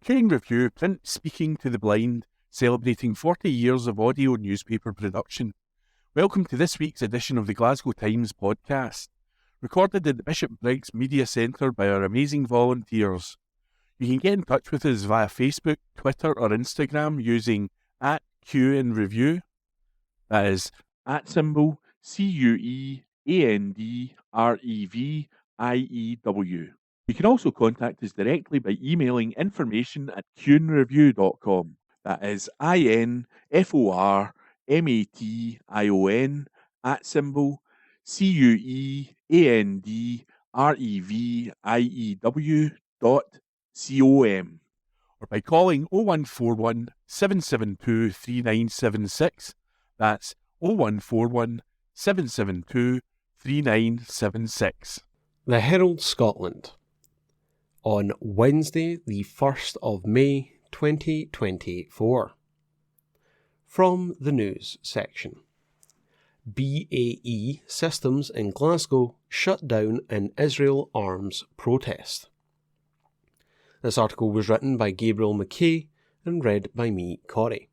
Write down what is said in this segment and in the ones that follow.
King Review Print Speaking to the Blind, celebrating 40 years of audio newspaper production. Welcome to this week's edition of the Glasgow Times Podcast, recorded at the Bishop Briggs Media Centre by our amazing volunteers. You can get in touch with us via Facebook, Twitter or Instagram using @QNReview. That is @CUEANDREVIEW. You can also contact us directly by emailing information@QNreview.com. That is INFORMATION or by calling 0141 772 3976. That's 0141 772 3976. The Herald Scotland on Wednesday the 1st of May 2024. From the news section. BAE Systems in Glasgow shut down in Israel arms protest. This article was written by Gabriel McKay and read by me, Corey.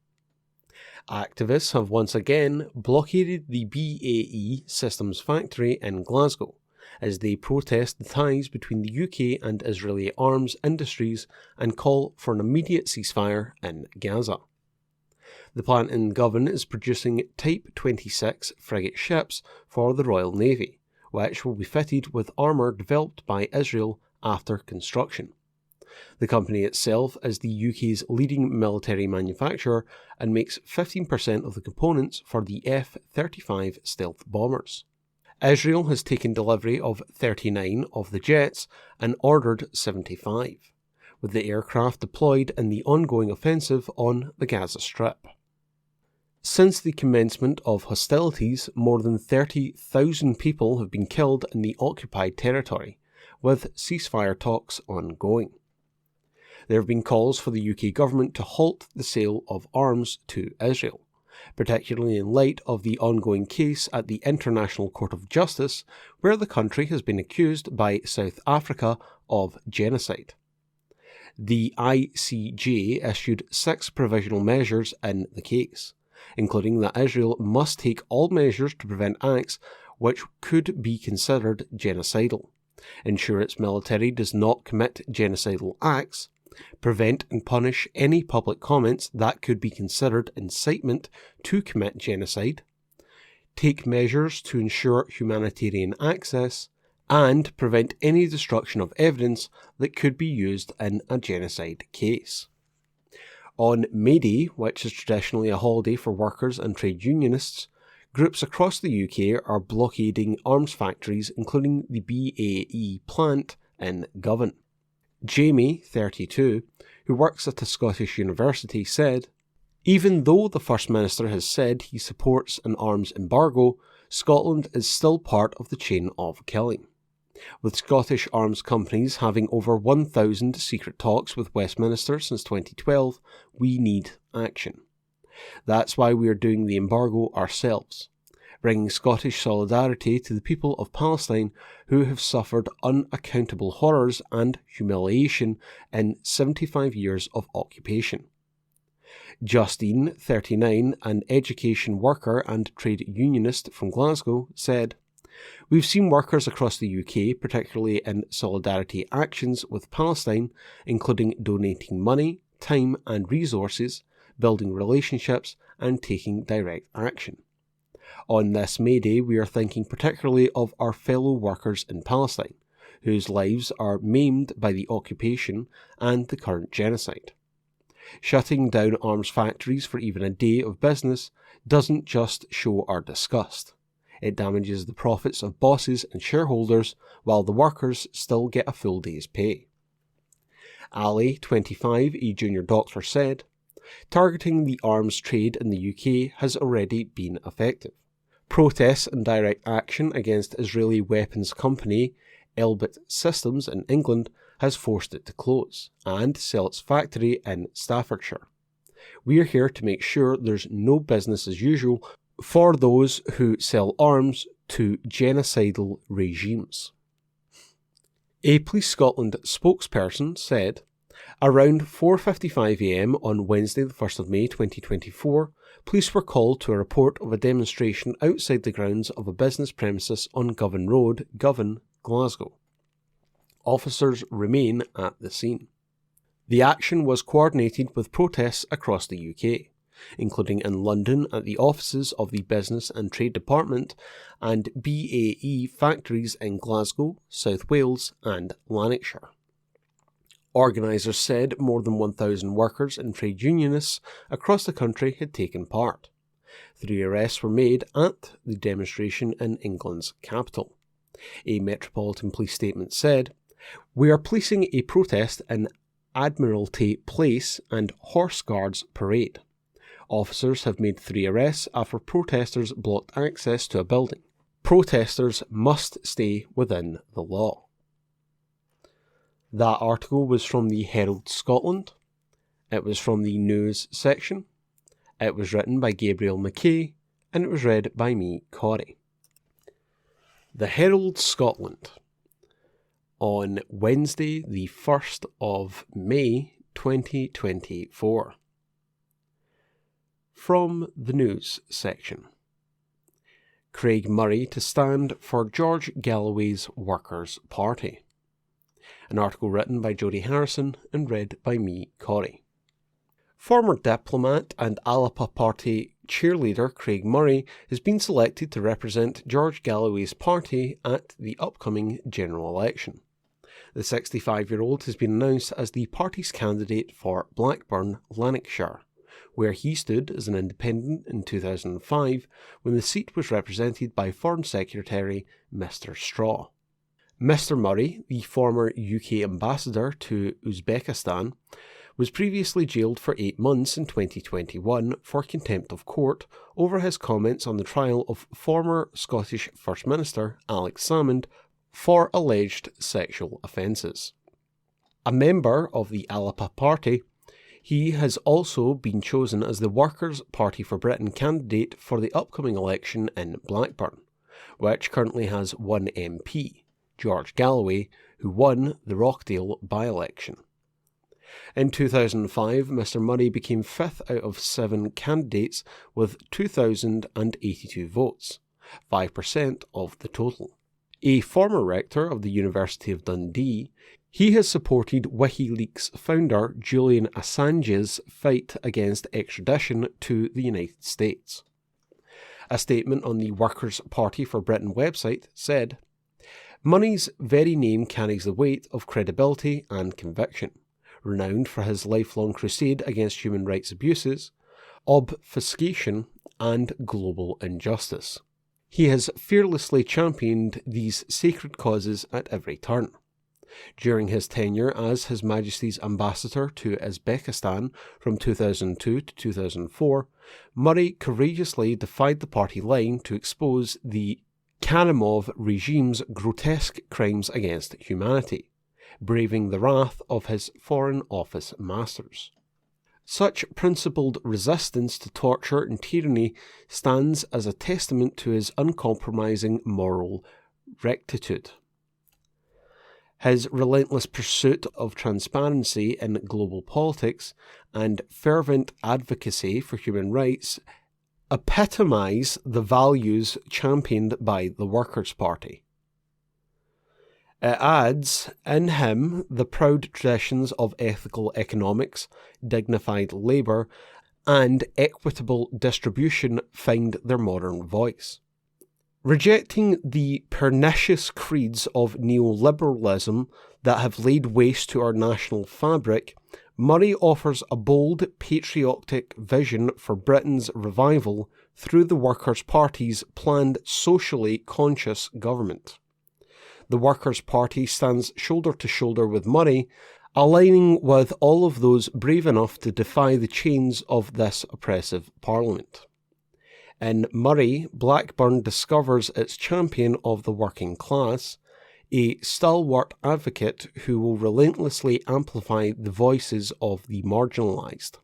Activists have once again blockaded the BAE Systems factory in Glasgow as they protest the ties between the UK and Israeli arms industries and call for an immediate ceasefire in Gaza. The plant in Govan is producing Type 26 frigate ships for the Royal Navy, which will be fitted with armour developed by Israel after construction. The company itself is the UK's leading military manufacturer and makes 15% of the components for the F-35 stealth bombers. Israel has taken delivery of 39 of the jets and ordered 75, with the aircraft deployed in the ongoing offensive on the Gaza Strip. Since the commencement of hostilities, more than 30,000 people have been killed in the occupied territory, with ceasefire talks ongoing. There have been calls for the UK government to halt the sale of arms to Israel, particularly in light of the ongoing case at the International Court of Justice, where the country has been accused by South Africa of genocide. The ICJ issued 6 provisional measures in the case, including that Israel must take all measures to prevent acts which could be considered genocidal, ensure its military does not commit genocidal acts, prevent and punish any public comments that could be considered incitement to commit genocide, take measures to ensure humanitarian access, and prevent any destruction of evidence that could be used in a genocide case. On May Day, which is traditionally a holiday for workers and trade unionists, groups across the UK are blockading arms factories, including the BAE plant in Govan. Jamie, 32, who works at a Scottish university, said, "Even though the First Minister has said he supports an arms embargo, Scotland is still part of the chain of killing. With Scottish arms companies having over 1,000 secret talks with Westminster since 2012, we need action. That's why we are doing the embargo ourselves, bringing Scottish solidarity to the people of Palestine who have suffered unaccountable horrors and humiliation in 75 years of occupation." Justine, 39, an education worker and trade unionist from Glasgow, said, "We've seen workers across the UK, particularly in solidarity actions with Palestine, including donating money, time and resources, building relationships and taking direct action. On this May Day, we are thinking particularly of our fellow workers in Palestine, whose lives are maimed by the occupation and the current genocide. Shutting down arms factories for even a day of business doesn't just show our disgust. It damages the profits of bosses and shareholders while the workers still get a full day's pay." Ali, 25, a junior doctor, said, "Targeting the arms trade in the UK has already been effective. Protests and direct action against Israeli weapons company Elbit Systems in England has forced it to close and sell its factory in Staffordshire. We are here to make sure there's no business as usual for those who sell arms to genocidal regimes." A Police Scotland spokesperson said, Around 4:55am on Wednesday the 1st of May 2024, police were called to a report of a demonstration outside the grounds of a business premises on Govan Road, Govan, Glasgow. Officers remain at the scene. The action was coordinated with protests across the UK, including in London at the offices of the Business and Trade Department and BAE factories in Glasgow, South Wales and Lanarkshire. Organisers said more than 1,000 workers and trade unionists across the country had taken part. 3 arrests were made at the demonstration in England's capital. A Metropolitan Police statement said, "We are policing a protest in Admiralty Place and Horse Guards Parade. Officers have made 3 arrests after protesters blocked access to a building. Protesters must stay within the law." That article was from the Herald Scotland. It was from the news section. It was written by Gabriel McKay, and it was read by me, Corey. The Herald Scotland. On Wednesday, the 1st of May, 2024. From the news section. Craig Murray to stand for George Galloway's Workers' Party. An article written by Jodie Harrison and read by me, Corey. Former diplomat and Alapa Party cheerleader Craig Murray has been selected to represent George Galloway's party at the upcoming general election. The 65-year-old has been announced as the party's candidate for Blackburn, Lanarkshire, where he stood as an independent in 2005 when the seat was represented by Foreign Secretary Mr. Straw. Mr. Murray, the former UK ambassador to Uzbekistan, was previously jailed for 8 months in 2021 for contempt of court over his comments on the trial of former Scottish First Minister Alex Salmond for alleged sexual offences. A member of the Alapa Party, he has also been chosen as the Workers' Party for Britain candidate for the upcoming election in Blackburn, which currently has 1 MP, George Galloway, who won the Rockdale by-election. In 2005, Mr. Murray became 5th out of 7 candidates with 2,082 votes, 5% of the total. A former rector of the University of Dundee, he has supported WikiLeaks founder Julian Assange's fight against extradition to the United States. A statement on the Workers' Party for Britain website said, "Murray's very name carries the weight of credibility and conviction. Renowned for his lifelong crusade against human rights abuses, obfuscation, and global injustice. He has fearlessly championed these sacred causes at every turn. During his tenure as His Majesty's Ambassador to Uzbekistan from 2002 to 2004, Murray courageously defied the party line to expose the Karimov regime's grotesque crimes against humanity, braving the wrath of his Foreign Office masters. Such principled resistance to torture and tyranny stands as a testament to his uncompromising moral rectitude. His relentless pursuit of transparency in global politics and fervent advocacy for human rights epitomise the values championed by the Workers' Party. It adds, in him, the proud traditions of ethical economics, dignified labour, and equitable distribution find their modern voice. Rejecting the pernicious creeds of neoliberalism that have laid waste to our national fabric, Murray offers a bold, patriotic vision for Britain's revival through the Workers' Party's planned socially conscious government. The Workers' Party stands shoulder to shoulder with Murray, aligning with all of those brave enough to defy the chains of this oppressive Parliament. In Murray, Blackburn discovers its champion of the working class, a stalwart advocate who will relentlessly amplify the voices of the marginalised.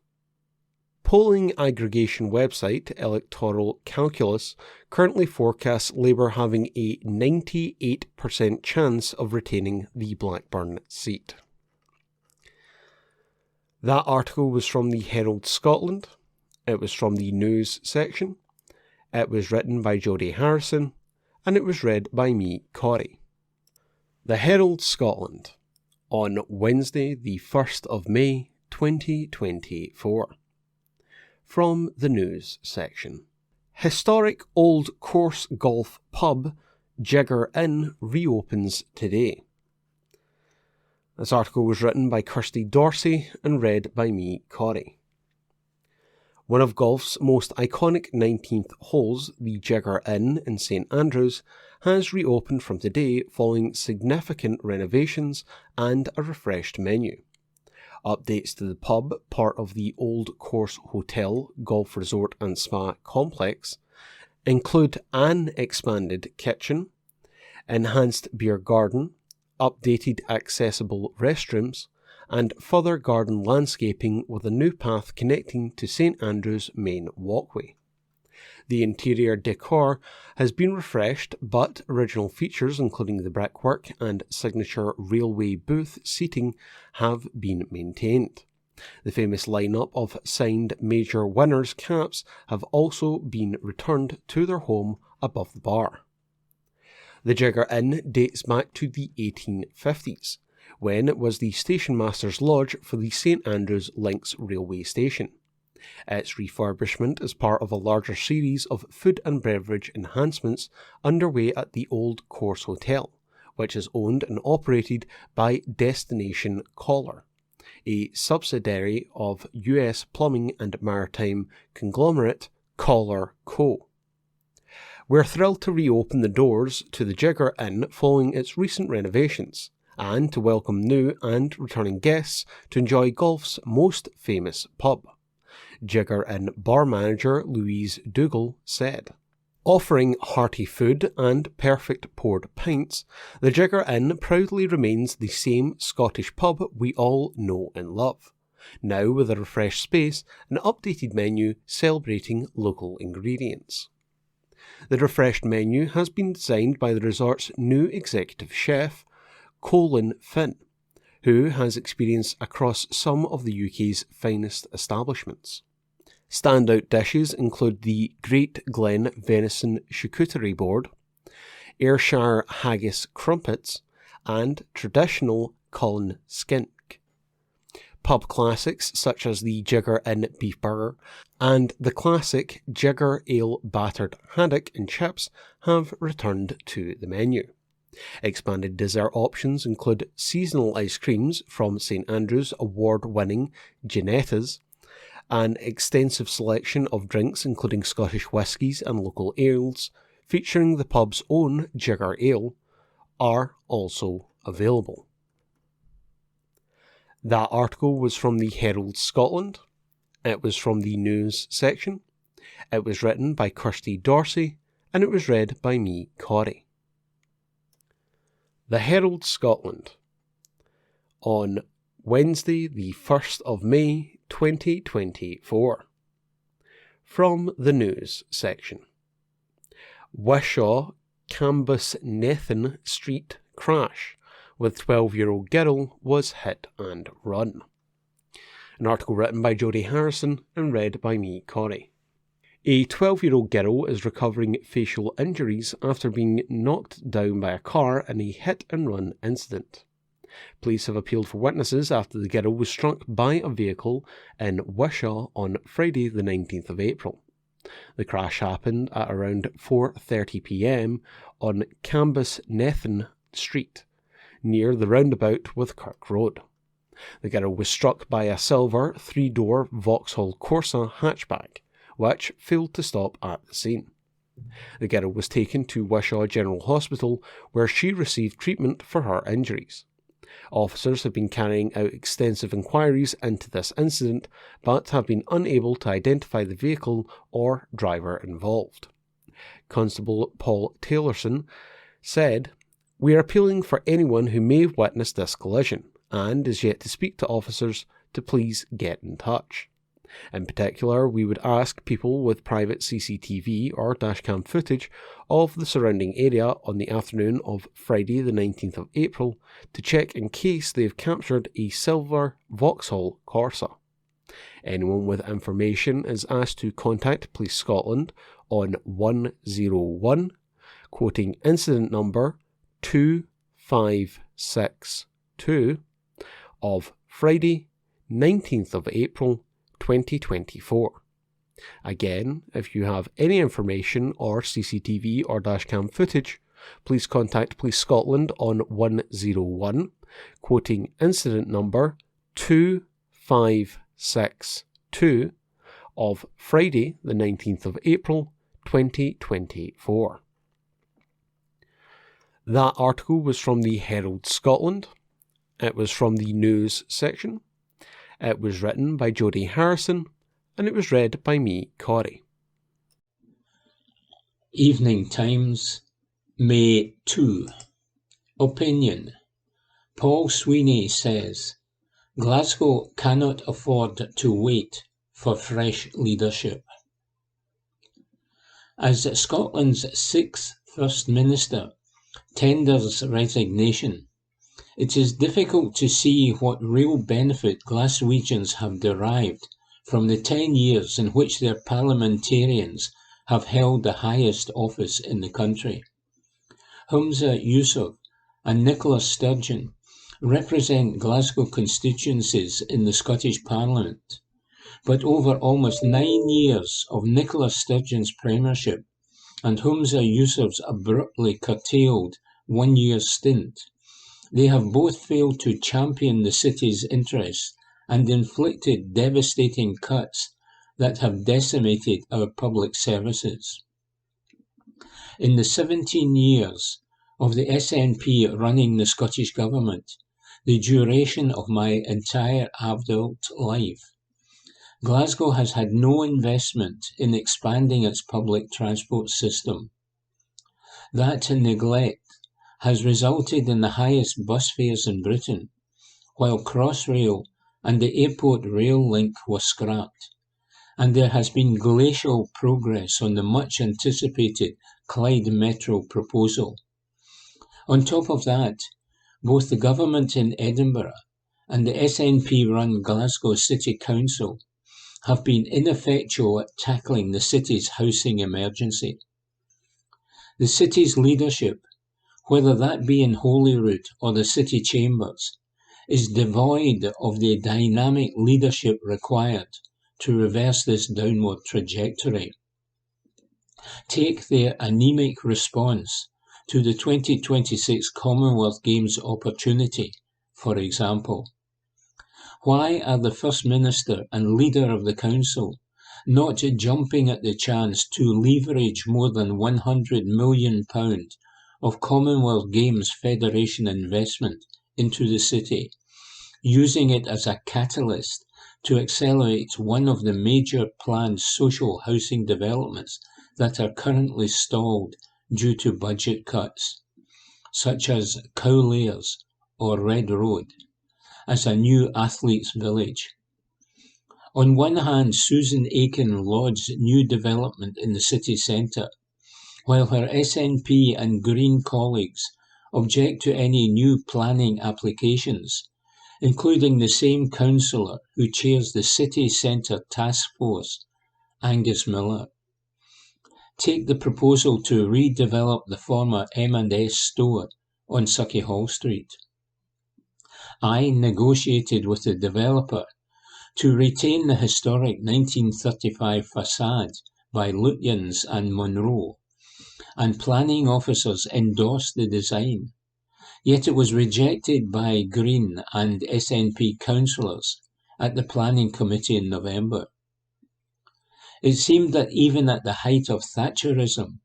Polling aggregation website Electoral Calculus currently forecasts Labour having a 98% chance of retaining the Blackburn seat. That article was from the Herald Scotland. It was from the news section. It was written by Jodie Harrison, and it was read by me, Corey. The Herald Scotland, on Wednesday the 1st of May 2024. From the news section. Historic Old Course Golf Pub, Jigger Inn, reopens today. This article was written by Kirsty Dorsey and read by me, Corey. One of golf's most iconic 19th holes, the Jigger Inn in St Andrews, has reopened from today following significant renovations and a refreshed menu. Updates to the pub, part of the Old Course Hotel, Golf Resort and Spa complex, include an expanded kitchen, enhanced beer garden, updated accessible restrooms, and further garden landscaping with a new path connecting to St Andrews' main walkway. The interior decor has been refreshed, but original features including the brickwork and signature railway booth seating have been maintained. The famous lineup of signed major winners' caps have also been returned to their home above the bar. The Jigger Inn dates back to the 1850s, when it was the station master's lodge for the St Andrews Links railway station. Its refurbishment is part of a larger series of food and beverage enhancements underway at the Old Course Hotel, which is owned and operated by Destination Caller, a subsidiary of US plumbing and maritime conglomerate Caller Co. We're thrilled to reopen the doors to the Jigger Inn following its recent renovations, and to welcome new and returning guests to enjoy golf's most famous pub, Jigger Inn bar manager Louise Dougal said. Offering hearty food and perfect poured pints, the Jigger Inn proudly remains the same Scottish pub we all know and love, now with a refreshed space and updated menu celebrating local ingredients. The refreshed menu has been designed by the resort's new executive chef, Colin Finn, who has experience across some of the UK's finest establishments. Standout dishes include the Great Glen Venison Charcuterie Board, Ayrshire Haggis Crumpets, and traditional Cullen Skink. Pub classics such as the Jigger Inn Beef Burger and the classic Jigger Ale Battered Haddock and Chips have returned to the menu. Expanded dessert options include seasonal ice creams from St Andrews award-winning Ginettas, an extensive selection of drinks including Scottish whiskies and local ales, featuring the pub's own Jigger Ale, are also available. That article was from the Herald Scotland. It was from the news section. It was written by Kirsty Dorsey, and it was read by me, Corey. The Herald Scotland, on Wednesday the 1st of May 2024. From the news section. Wishaw Cambusnethan Street crash with 12-year-old girl was hit and run. An article written by Jodie Harrison and read by me, Corey. A 12-year-old girl is recovering facial injuries after being knocked down by a car in a hit-and-run incident. Police have appealed for witnesses after the girl was struck by a vehicle in Wishaw on Friday the 19th of April. The crash happened at around 4:30 p.m. on Cambusnethan Street, near the roundabout with Kirk Road. The girl was struck by a silver 3-door Vauxhall Corsa hatchback, which failed to stop at the scene. The girl was taken to Wishaw General Hospital, where she received treatment for her injuries. Officers have been carrying out extensive inquiries into this incident, but have been unable to identify the vehicle or driver involved. Constable Paul Taylorson said, "We are appealing for anyone who may have witnessed this collision and is yet to speak to officers to please get in touch. In particular, we would ask people with private CCTV or dashcam footage of the surrounding area on the afternoon of Friday the 19th of April to check in case they've captured a silver Vauxhall Corsa. Anyone with information is asked to contact Police Scotland on 101, quoting incident number 2562 of Friday 19th of April 2024. Again, if you have any information or CCTV or dashcam footage, please contact Police Scotland on 101, quoting incident number 2562 of Friday the 19th of April 2024. That article was from the Herald Scotland. It was from the news section. It was written by Jodie Harrison, and it was read by me, Corey. Evening Times, May 2. Opinion. Paul Sweeney says, Glasgow cannot afford to wait for fresh leadership. As Scotland's sixth First Minister tenders resignation, it is difficult to see what real benefit Glaswegians have derived from the 10 years in which their parliamentarians have held the highest office in the country. Humza Yousaf and Nicola Sturgeon represent Glasgow constituencies in the Scottish Parliament, but over almost 9 years of Nicola Sturgeon's premiership and Humza Yousaf's abruptly curtailed 1-year stint, they have both failed to champion the city's interests and inflicted devastating cuts that have decimated our public services. In the 17 years of the SNP running the Scottish Government, the duration of my entire adult life, Glasgow has had no investment in expanding its public transport system. That neglect has resulted in the highest bus fares in Britain, while Crossrail and the airport rail link were scrapped, and there has been glacial progress on the much-anticipated Clyde Metro proposal. On top of that, both the government in Edinburgh and the SNP-run Glasgow City Council have been ineffectual at tackling the city's housing emergency. The city's leadership, whether that be in Holyrood or the city chambers, is devoid of the dynamic leadership required to reverse this downward trajectory. Take their anemic response to the 2026 Commonwealth Games opportunity, for example. Why are the First Minister and leader of the Council not jumping at the chance to leverage more than £100 million of Commonwealth Games Federation investment into the city, using it as a catalyst to accelerate one of the major planned social housing developments that are currently stalled due to budget cuts, such as Cowlairs or Red Road, as a new athletes' village. On one hand, Susan Aiken lauds new development in the city centre, while her SNP and Green colleagues object to any new planning applications, including the same councillor who chairs the city centre task force, Angus Miller. Take the proposal to redevelop the former M&S store on Sauchiehall Street. I negotiated with the developer to retain the historic 1935 facade by Lutyens and Monroe, and planning officers endorsed the design, yet it was rejected by Green and SNP councillors at the Planning Committee in November. It seemed that even at the height of Thatcherism,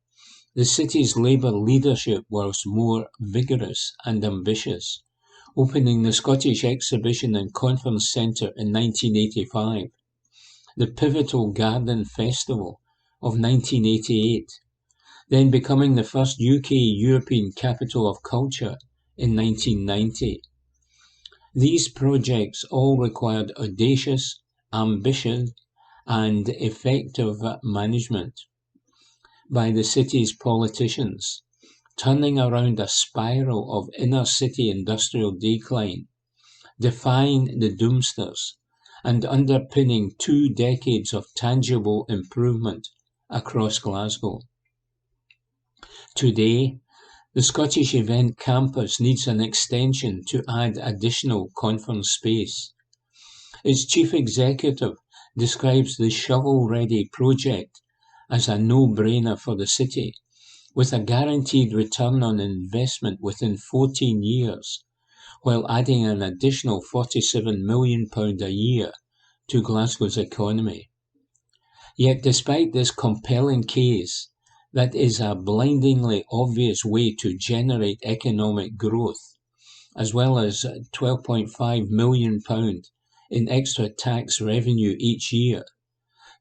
the city's Labour leadership was more vigorous and ambitious, opening the Scottish Exhibition and Conference Centre in 1985, the pivotal Garden Festival of 1988, then becoming the first UK European Capital of Culture in 1990. These projects all required audacious, ambitious and effective management by the city's politicians, turning around a spiral of inner-city industrial decline, defying the doomsters, and underpinning 2 decades of tangible improvement across Glasgow. Today, the Scottish Event Campus needs an extension to add additional conference space. Its chief executive describes the shovel-ready project as a no-brainer for the city, with a guaranteed return on investment within 14 years, while adding an additional £47 million a year to Glasgow's economy. Yet despite this compelling case, that is a blindingly obvious way to generate economic growth, as well as £12.5 million in extra tax revenue each year.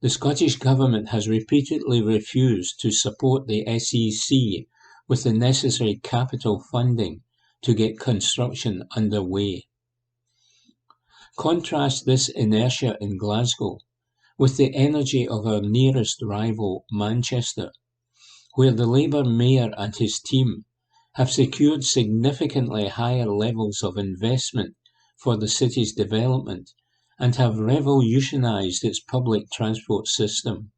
The Scottish Government has repeatedly refused to support the SEC with the necessary capital funding to get construction underway. Contrast this inertia in Glasgow with the energy of our nearest rival, Manchester, where the Labour Mayor and his team have secured significantly higher levels of investment for the city's development and have revolutionised its public transport system.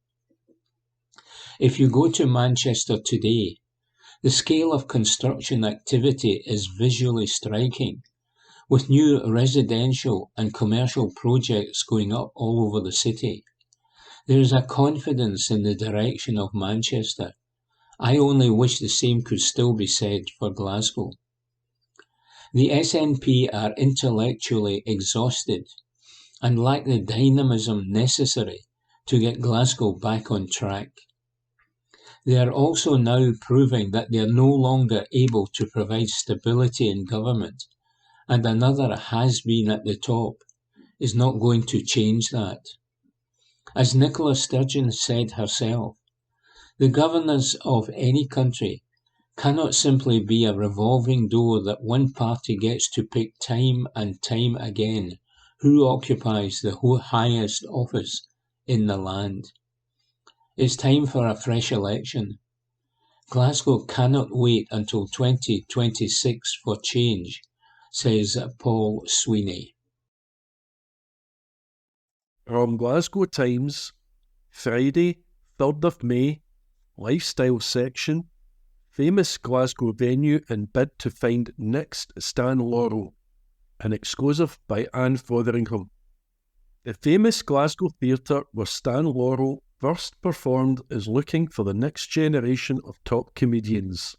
If you go to Manchester today, the scale of construction activity is visually striking, with new residential and commercial projects going up all over the city. There is a confidence in the direction of Manchester. I only wish the same could still be said for Glasgow. The SNP are intellectually exhausted and lack the dynamism necessary to get Glasgow back on track. They are also now proving that they are no longer able to provide stability in government, and another has-been at the top is not going to change that. As Nicola Sturgeon said herself, the governance of any country cannot simply be a revolving door that one party gets to pick time and time again who occupies the highest office in the land. It's time for a fresh election. Glasgow cannot wait until 2026 for change, says Paul Sweeney. From Glasgow Times, Friday, 3rd of May, Lifestyle section, famous Glasgow venue in bid to find next Stan Laurel, an exclusive by Anne Fotheringham. The famous Glasgow theatre where Stan Laurel first performed is looking for the next generation of top comedians.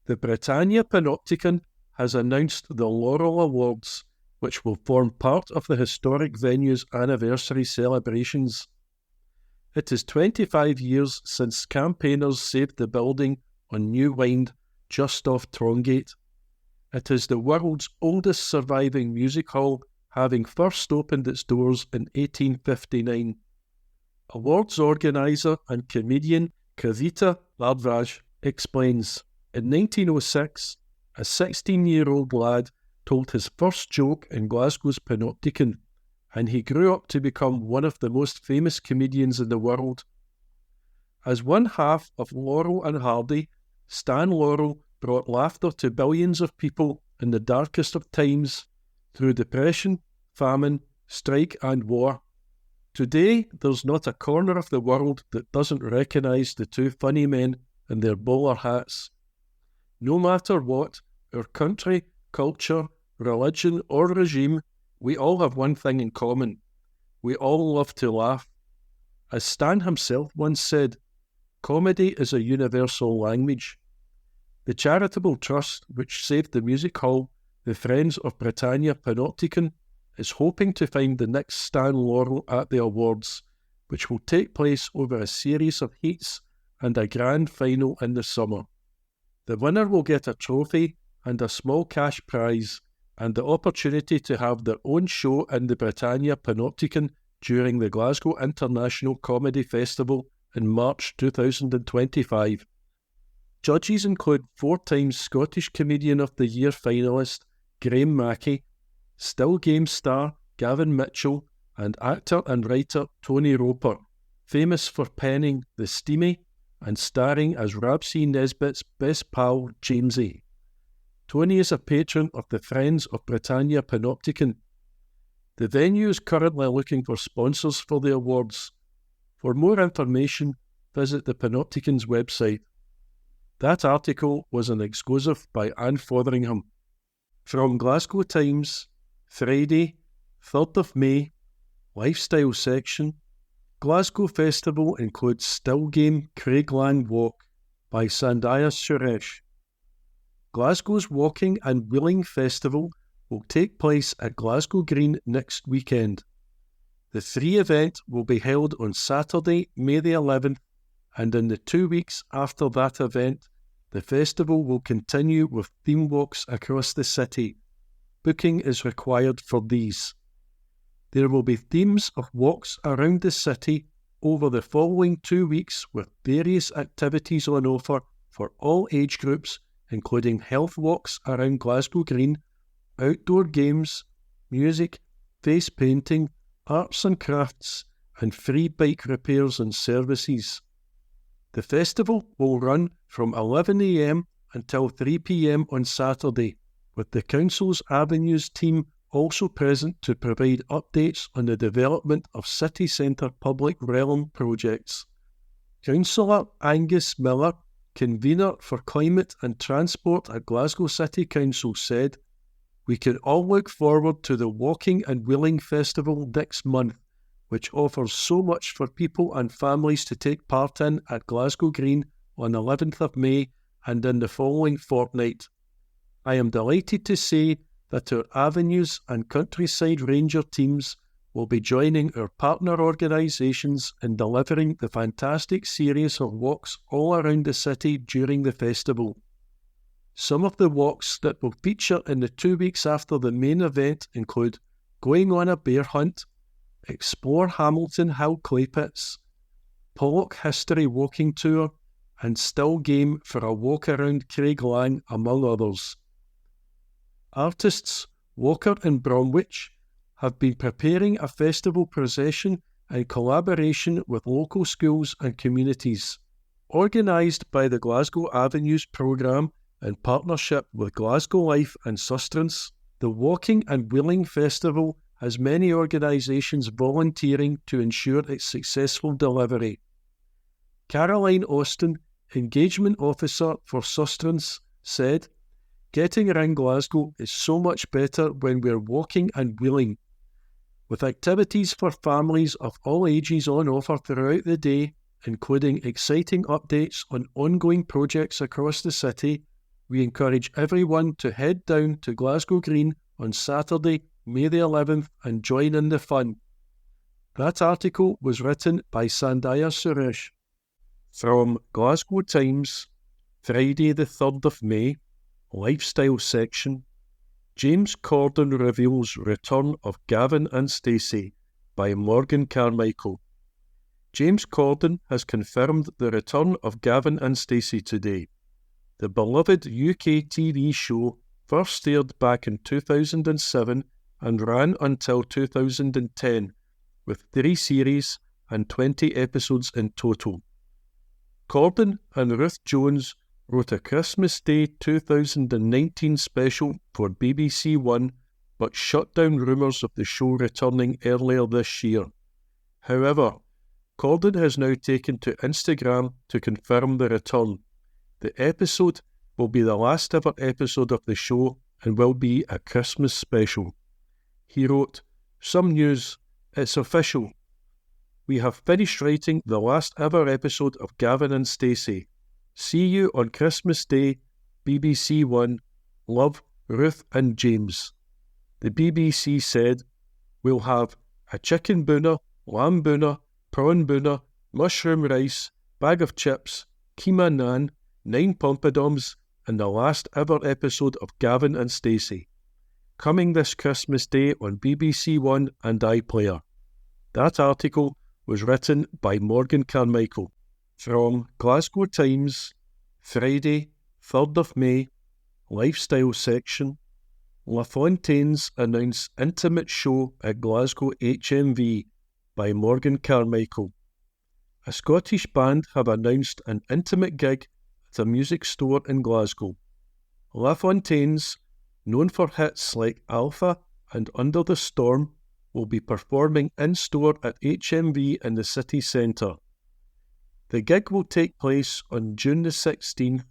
The Britannia Panopticon has announced the Laurel Awards, which will form part of the historic venue's anniversary celebrations. It is 25 years since campaigners saved the building on New Wynd, just off Trongate. It is the world's oldest surviving music hall, having first opened its doors in 1859. Awards organiser and comedian Kavita Lardvaj explains, in 1906, a 16-year-old lad told his first joke in Glasgow's Panopticon, and he grew up to become one of the most famous comedians in the world. As one half of Laurel and Hardy, Stan Laurel brought laughter to billions of people in the darkest of times, through depression, famine, strike and war. Today, there's not a corner of the world that doesn't recognise the two funny men in their bowler hats. No matter what, our country, culture, religion or regime, we all have one thing in common. We all love to laugh. As Stan himself once said, comedy is a universal language. The charitable trust which saved the music hall, the Friends of Britannia Panopticon, is hoping to find the next Stan Laurel at the awards, which will take place over a series of heats and a grand final in the summer. The winner will get a trophy and a small cash prize, and the opportunity to have their own show in the Britannia Panopticon during the Glasgow International Comedy Festival in March 2025. Judges include 4-time Scottish Comedian of the Year finalist Graham Mackey, Still Game star Gavin Mitchell, and actor and writer Tony Roper, famous for penning The Steamy and starring as Ramsay Nesbitt's best pal, Jamesy. Tony is a patron of the Friends of Britannia Panopticon. The venue is currently looking for sponsors for the awards. For more information, visit the Panopticon's website. That article was an exclusive by Anne Fotheringham. From Glasgow Times, Friday, 3rd of May, Lifestyle section. Glasgow Festival includes Still Game Craiglang Walk by Sandhya Suresh. Glasgow's Walking and Wheeling Festival will take place at Glasgow Green next weekend. The free event will be held on Saturday, May the 11th, and in the 2 weeks after that event, the festival will continue with theme walks across the city. Booking is required for these. There will be themes of walks around the city over the following 2 weeks with various activities on offer for all age groups, including health walks around Glasgow Green, outdoor games, music, face painting, arts and crafts, and free bike repairs and services. The festival will run from 11 a.m. until 3 p.m. on Saturday, with the Council's Avenues team also present to provide updates on the development of city centre public realm projects. Councillor Angus Miller, convener for Climate and Transport at Glasgow City Council, said, "We can all look forward to the Walking and Wheeling Festival next month, which offers so much for people and families to take part in at Glasgow Green on 11th of May and in the following fortnight. I am delighted to say that our Avenues and Countryside Ranger teams will be joining our partner organisations in delivering the fantastic series of walks all around the city during the festival. Some of the walks that will feature in the 2 weeks after the main event include Going on a Bear Hunt, Explore Hamilton Hill Clay Pits, Pollock History Walking Tour, and Still Game for a Walk Around Craiglang, among others. Artists Walker and Bromwich have been preparing a festival procession in collaboration with local schools and communities. Organised by the Glasgow Avenues programme in partnership with Glasgow Life and Sustenance, the Walking and Wheeling Festival has many organisations volunteering to ensure its successful delivery. Caroline Austin, Engagement Officer for Sustenance, said, "Getting around Glasgow is so much better when we're walking and wheeling. With activities for families of all ages on offer throughout the day, including exciting updates on ongoing projects across the city, we encourage everyone to head down to Glasgow Green on Saturday, May the 11th and join in the fun." That article was written by Sandhya Suresh. From Glasgow Times, Friday the 3rd of May, Lifestyle section. James Corden reveals return of Gavin and Stacey by Morgan Carmichael. James Corden has confirmed the return of Gavin and Stacey today. The beloved UK TV show first aired back in 2007 and ran until 2010, with 3 series and 20 episodes in total. Corden and Ruth Jones wrote a Christmas Day 2019 special for BBC One, but shut down rumours of the show returning earlier this year. However, Corden has now taken to Instagram to confirm the return. The episode will be the last ever episode of the show and will be a Christmas special. He wrote, "Some news, it's official. We have finished writing the last ever episode of Gavin and Stacey. See you on Christmas Day, BBC One. Love, Ruth and James." The BBC said, "We'll have a chicken booner, lamb booner, prawn booner, mushroom rice, bag of chips, keema naan, 9 pompadoms, and the last ever episode of Gavin and Stacey. Coming this Christmas Day on BBC One and iPlayer." That article was written by Morgan Carmichael. From Glasgow Times, Friday, 3rd of May, Lifestyle section. LaFontaine's announced intimate show at Glasgow HMV by Morgan Carmichael. A Scottish band have announced an intimate gig at a music store in Glasgow. LaFontaine's, known for hits like Alpha and Under the Storm, will be performing in-store at HMV in the city centre. The gig will take place on June the 16th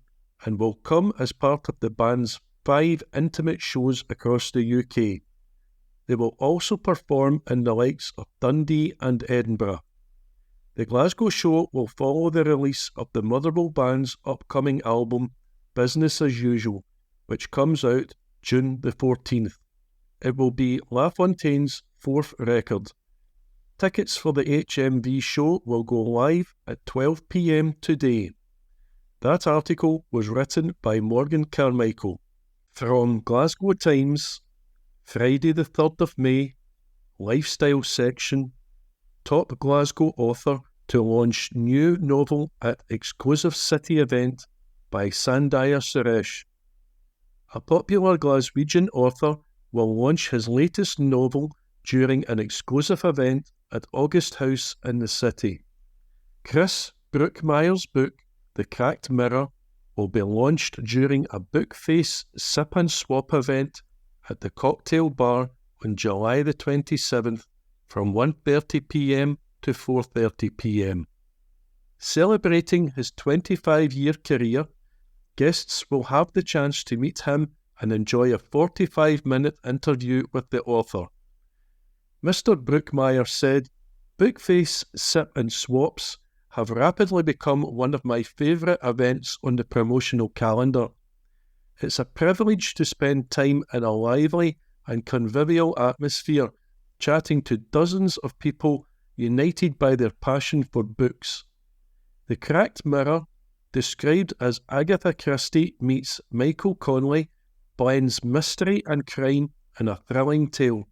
and will come as part of the band's 5 intimate shows across the UK. They will also perform in the likes of Dundee and Edinburgh. The Glasgow show will follow the release of the Motherwell band's upcoming album, Business as Usual, which comes out June the 14th. It will be LaFontaine's 4th record. Tickets for the HMV show will go live at 12 p.m. today. That article was written by Morgan Carmichael. From Glasgow Times, Friday the 3rd of May, Lifestyle section, top Glasgow author to launch new novel at exclusive city event by Sandhya Suresh. A popular Glaswegian author will launch his latest novel during an exclusive event at August House in the city. Chris Brookmyre's book, The Cracked Mirror, will be launched during a Bookface Sip and Swap event at the Cocktail Bar on July the 27th from 1:30 p.m. to 4:30 p.m. Celebrating his 25-year career, guests will have the chance to meet him and enjoy a 45-minute interview with the author. Mr. Brookmyre said, "Bookface Sip and Swaps have rapidly become one of my favourite events on the promotional calendar. It's a privilege to spend time in a lively and convivial atmosphere, chatting to dozens of people united by their passion for books. The Cracked Mirror, described as Agatha Christie meets Michael Connelly, blends mystery and crime in a thrilling tale.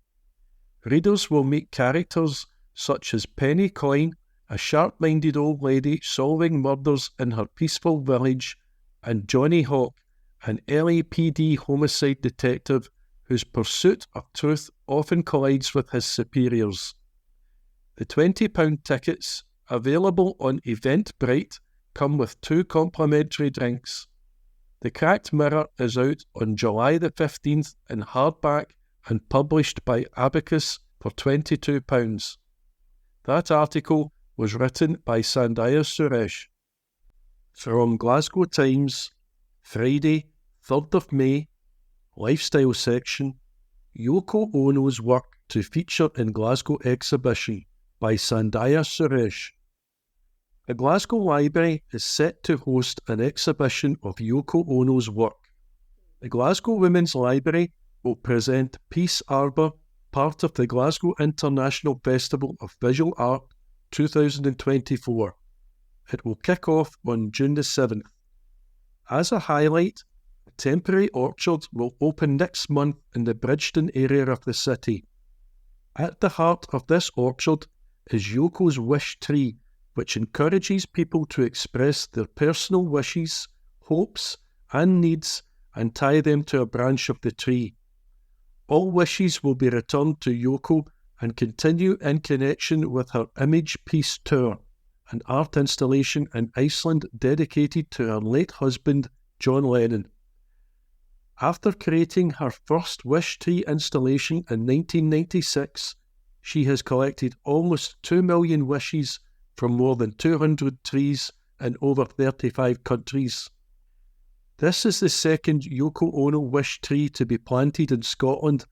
Readers will meet characters such as Penny Coyne, a sharp-minded old lady solving murders in her peaceful village, and Johnny Hawk, an LAPD homicide detective whose pursuit of truth often collides with his superiors. The £20 tickets, available on Eventbrite, come with 2 complimentary drinks. The Cracked Mirror is out on July the 15th in hardback and published by Abacus for £22. That article was written by Sandhya Suresh. From Glasgow Times, Friday, 3rd of May, Lifestyle section, Yoko Ono's work to feature in Glasgow exhibition by Sandhya Suresh. The Glasgow Library is set to host an exhibition of Yoko Ono's work. The Glasgow Women's Library will present Peace Arbour, part of the Glasgow International Festival of Visual Art 2024. It will kick off on June the 7th. As a highlight, a temporary orchard will open next month in the Bridgeton area of the city. At the heart of this orchard is Yoko's wish tree, which encourages people to express their personal wishes, hopes, and needs and tie them to a branch of the tree. All wishes will be returned to Yoko and continue in connection with her Image Peace Tour, an art installation in Iceland dedicated to her late husband, John Lennon. After creating her first wish tree installation in 1996, she has collected almost 2 million wishes from more than 200 trees in over 35 countries. This is the second Yoko Ono wish tree to be planted in Scotland,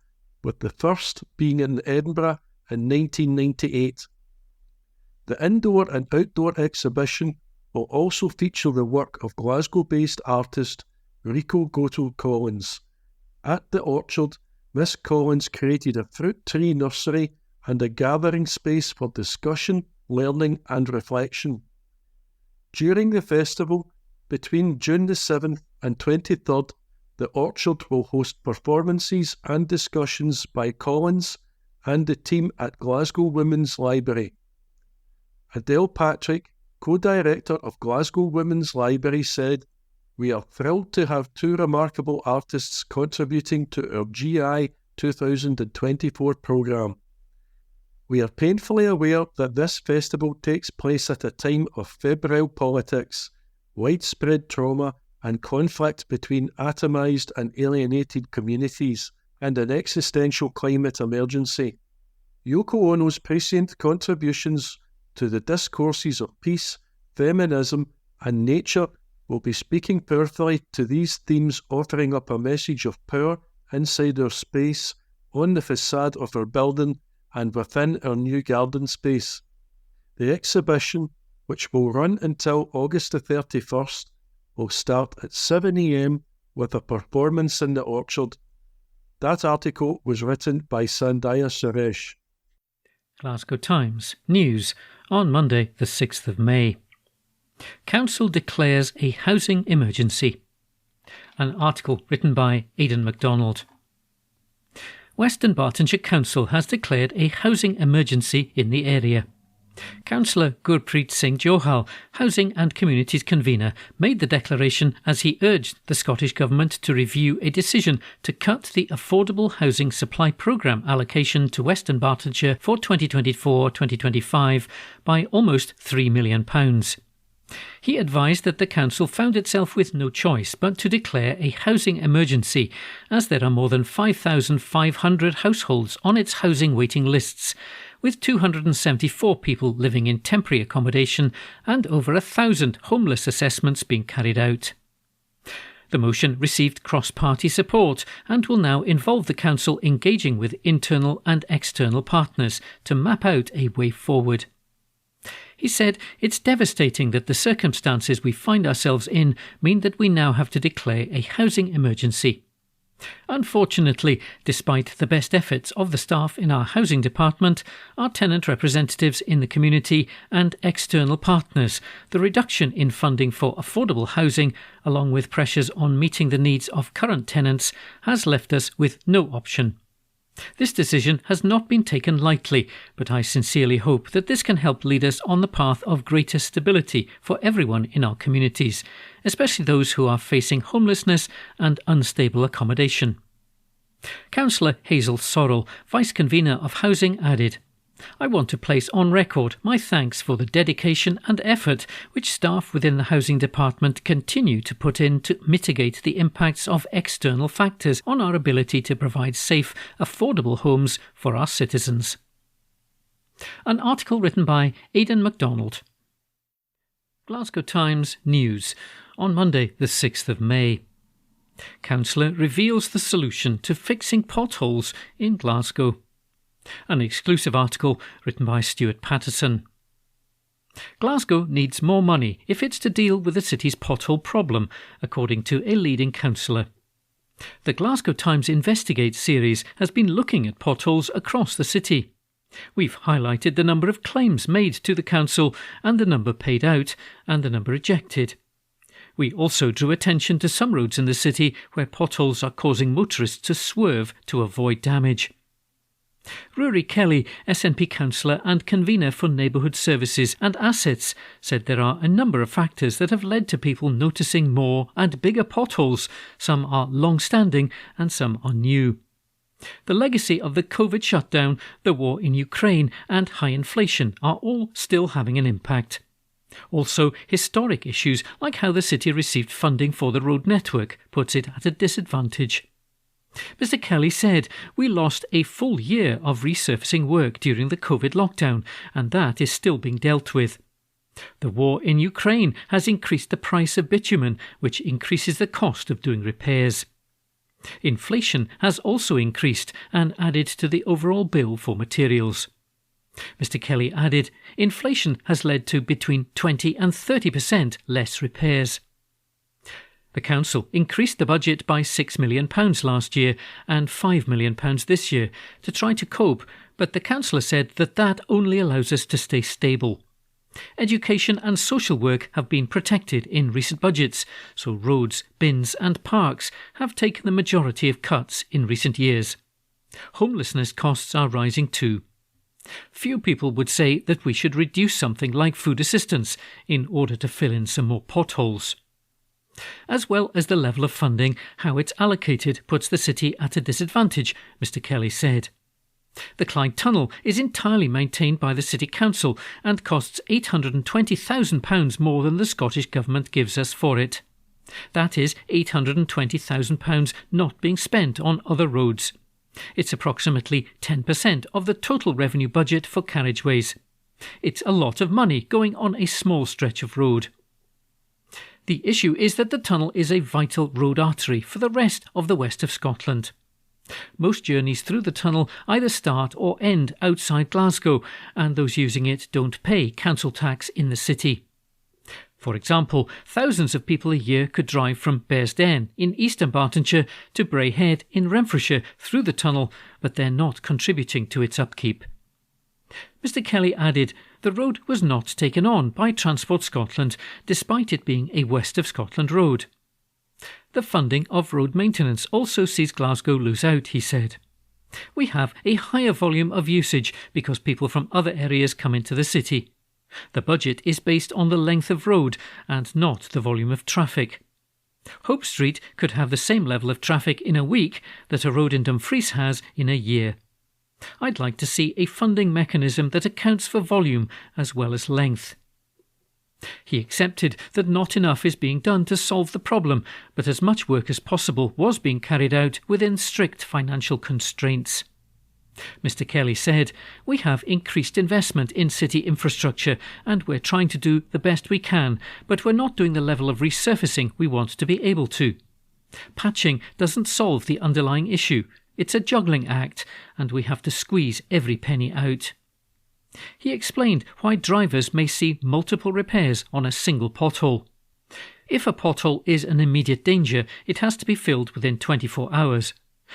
with the first being in Edinburgh in 1998. The indoor and outdoor exhibition will also feature the work of Glasgow-based artist Rico Goto Collins. At the orchard, Miss Collins created a fruit tree nursery and a gathering space for discussion, learning and reflection. During the festival, between June the 7th and 23rd, the orchard will host performances and discussions by Collins and the team at Glasgow Women's Library. Adele Patrick, co-director of Glasgow Women's Library, said, We are thrilled to have two remarkable artists contributing to our GI 2024 programme. We are painfully aware that this festival takes place at a time of febrile politics, widespread trauma and conflict between atomised and alienated communities, and an existential climate emergency. Yoko Ono's prescient contributions to the discourses of peace, feminism and nature will be speaking powerfully to these themes, offering up a message of power inside our space, on the facade of our building and within our new garden space. The exhibition, which will run until August the 31st, will start at 7 a.m. with a performance in the orchard. That article was written by Sandhya Suresh. Glasgow Times News on Monday the 6th of May. Council declares a housing emergency. An article written by Aidan MacDonald. Western Bartonshire Council has declared a housing emergency in the area. Councillor Gurpreet Singh Johal, Housing and Communities Convener, made the declaration as he urged the Scottish Government to review a decision to cut the Affordable Housing Supply Programme allocation to Western Bartonshire for 2024-2025 by almost £3 million. He advised that the council found itself with no choice but to declare a housing emergency, as there are more than 5,500 households on its housing waiting lists, with 274 people living in temporary accommodation and over 1,000 homeless assessments being carried out. The motion received cross-party support and will now involve the council engaging with internal and external partners to map out a way forward. He said, "It's devastating that the circumstances we find ourselves in mean that we now have to declare a housing emergency. Unfortunately, despite the best efforts of the staff in our housing department, our tenant representatives in the community and external partners, the reduction in funding for affordable housing, along with pressures on meeting the needs of current tenants, has left us with no option. This decision has not been taken lightly, but I sincerely hope that this can help lead us on the path of greater stability for everyone in our communities, especially those who are facing homelessness and unstable accommodation." Councillor Hazel Sorrell, Vice-Convener of Housing, added, "I want to place on record my thanks for the dedication and effort which staff within the Housing Department continue to put in to mitigate the impacts of external factors on our ability to provide safe, affordable homes for our citizens." An article written by Aidan MacDonald. Glasgow Times News on Monday the 6th of May. Councillor reveals the solution to fixing potholes in Glasgow. An exclusive article written by Stuart Patterson. Glasgow needs more money if it's to deal with the city's pothole problem, according to a leading councillor. The Glasgow Times Investigate series has been looking at potholes across the city. We've highlighted the number of claims made to the council and the number paid out and the number rejected. We also drew attention to some roads in the city where potholes are causing motorists to swerve to avoid damage. Rory Kelly, SNP councillor and convener for Neighbourhood Services and Assets, said there are a number of factors that have led to people noticing more and bigger potholes. Some are long-standing and some are new. The legacy of the COVID shutdown, the war in Ukraine and high inflation are all still having an impact. Also, historic issues like how the city received funding for the road network puts it at a disadvantage. Mr. Kelly said, "We lost a full year of resurfacing work during the COVID lockdown, and that is still being dealt with. The war in Ukraine has increased the price of bitumen, which increases the cost of doing repairs. Inflation has also increased and added to the overall bill for materials." Mr. Kelly added, "Inflation has led to between 20 and 30% less repairs." The council increased the budget by £6 million last year and £5 million this year to try to cope, but the councillor said that only allows us to stay stable. Education and social work have been protected in recent budgets, so roads, bins and parks have taken the majority of cuts in recent years. Homelessness costs are rising too. Few people would say that we should reduce something like food assistance in order to fill in some more potholes. As well as the level of funding, how it's allocated puts the city at a disadvantage, Mr Kelly said. The Clyde Tunnel is entirely maintained by the City Council and costs £820,000 more than the Scottish Government gives us for it. That is £820,000 not being spent on other roads. It's approximately 10% of the total revenue budget for carriageways. It's a lot of money going on a small stretch of road. The issue is that the tunnel is a vital road artery for the rest of the west of Scotland. Most journeys through the tunnel either start or end outside Glasgow, and those using it don't pay council tax in the city. For example, thousands of people a year could drive from Bearsden in East Dunbartonshire to Braehead in Renfrewshire through the tunnel, but they're not contributing to its upkeep. Mr Kelly added the road was not taken on by Transport Scotland, despite it being a West of Scotland road. The funding of road maintenance also sees Glasgow lose out, he said. We have a higher volume of usage because people from other areas come into the city. The budget is based on the length of road and not the volume of traffic. Hope Street could have the same level of traffic in a week that a road in Dumfries has in a year. I'd like to see a funding mechanism that accounts for volume as well as length. He accepted that not enough is being done to solve the problem, but as much work as possible was being carried out within strict financial constraints. Mr Kelly said, "We have increased investment in city infrastructure and we're trying to do the best we can, but we're not doing the level of resurfacing we want to be able to. Patching doesn't solve the underlying issue. It's a juggling act, and we have to squeeze every penny out." He explained why drivers may see multiple repairs on a single pothole. If a pothole is an immediate danger, it has to be filled within 24 hours.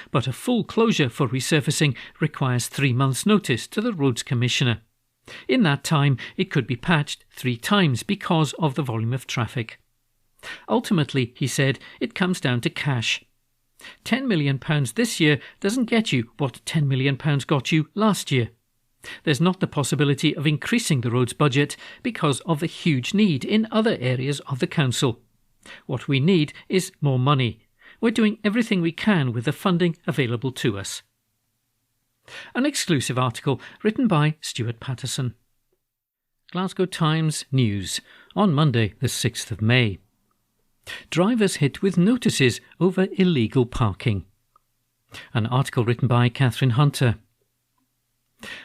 But a full closure for resurfacing requires 3 months' notice to the Roads Commissioner. In that time, it could be patched 3 times because of the volume of traffic. Ultimately, he said, it comes down to cash. £10 million this year doesn't get you what £10 million got you last year. There's not the possibility of increasing the roads budget because of the huge need in other areas of the council. What we need is more money. We're doing everything we can with the funding available to us. An exclusive article written by Stuart Patterson. Glasgow Times News on Monday the 6th of May. Drivers hit with notices over illegal parking. An article written by Catherine Hunter.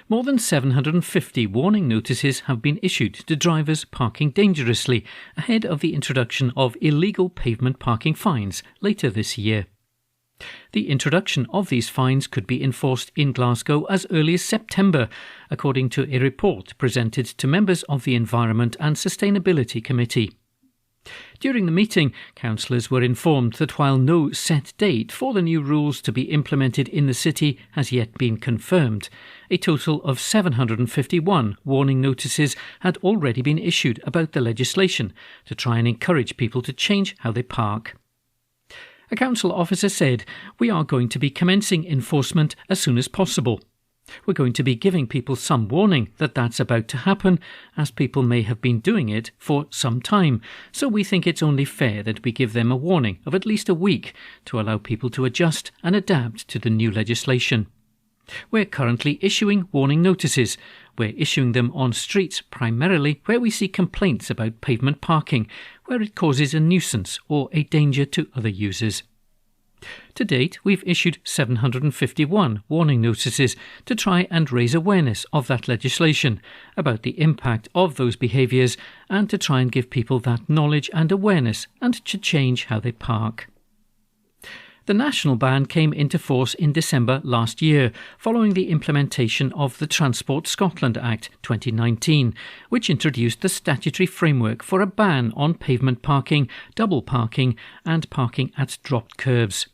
More than 750 warning notices have been issued to drivers parking dangerously ahead of the introduction of illegal pavement parking fines later this year. The introduction of these fines could be enforced in Glasgow as early as September, according to a report presented to members of the Environment and Sustainability Committee. During the meeting, councillors were informed that while no set date for the new rules to be implemented in the city has yet been confirmed, a total of 751 warning notices had already been issued about the legislation to try and encourage people to change how they park. A council officer said, "We are going to be commencing enforcement as soon as possible. We're going to be giving people some warning that that's about to happen, as people may have been doing it for some time, so we think it's only fair that we give them a warning of at least a week to allow people to adjust and adapt to the new legislation. We're currently issuing warning notices. We're issuing them on streets primarily where we see complaints about pavement parking, where it causes a nuisance or a danger to other users. To date, we've issued 751 warning notices to try and raise awareness of that legislation, about the impact of those behaviours, and to try and give people that knowledge and awareness and to change how they park." The national ban came into force in December last year, following the implementation of the Transport Scotland Act 2019, which introduced the statutory framework for a ban on pavement parking, double parking and parking at dropped curbs.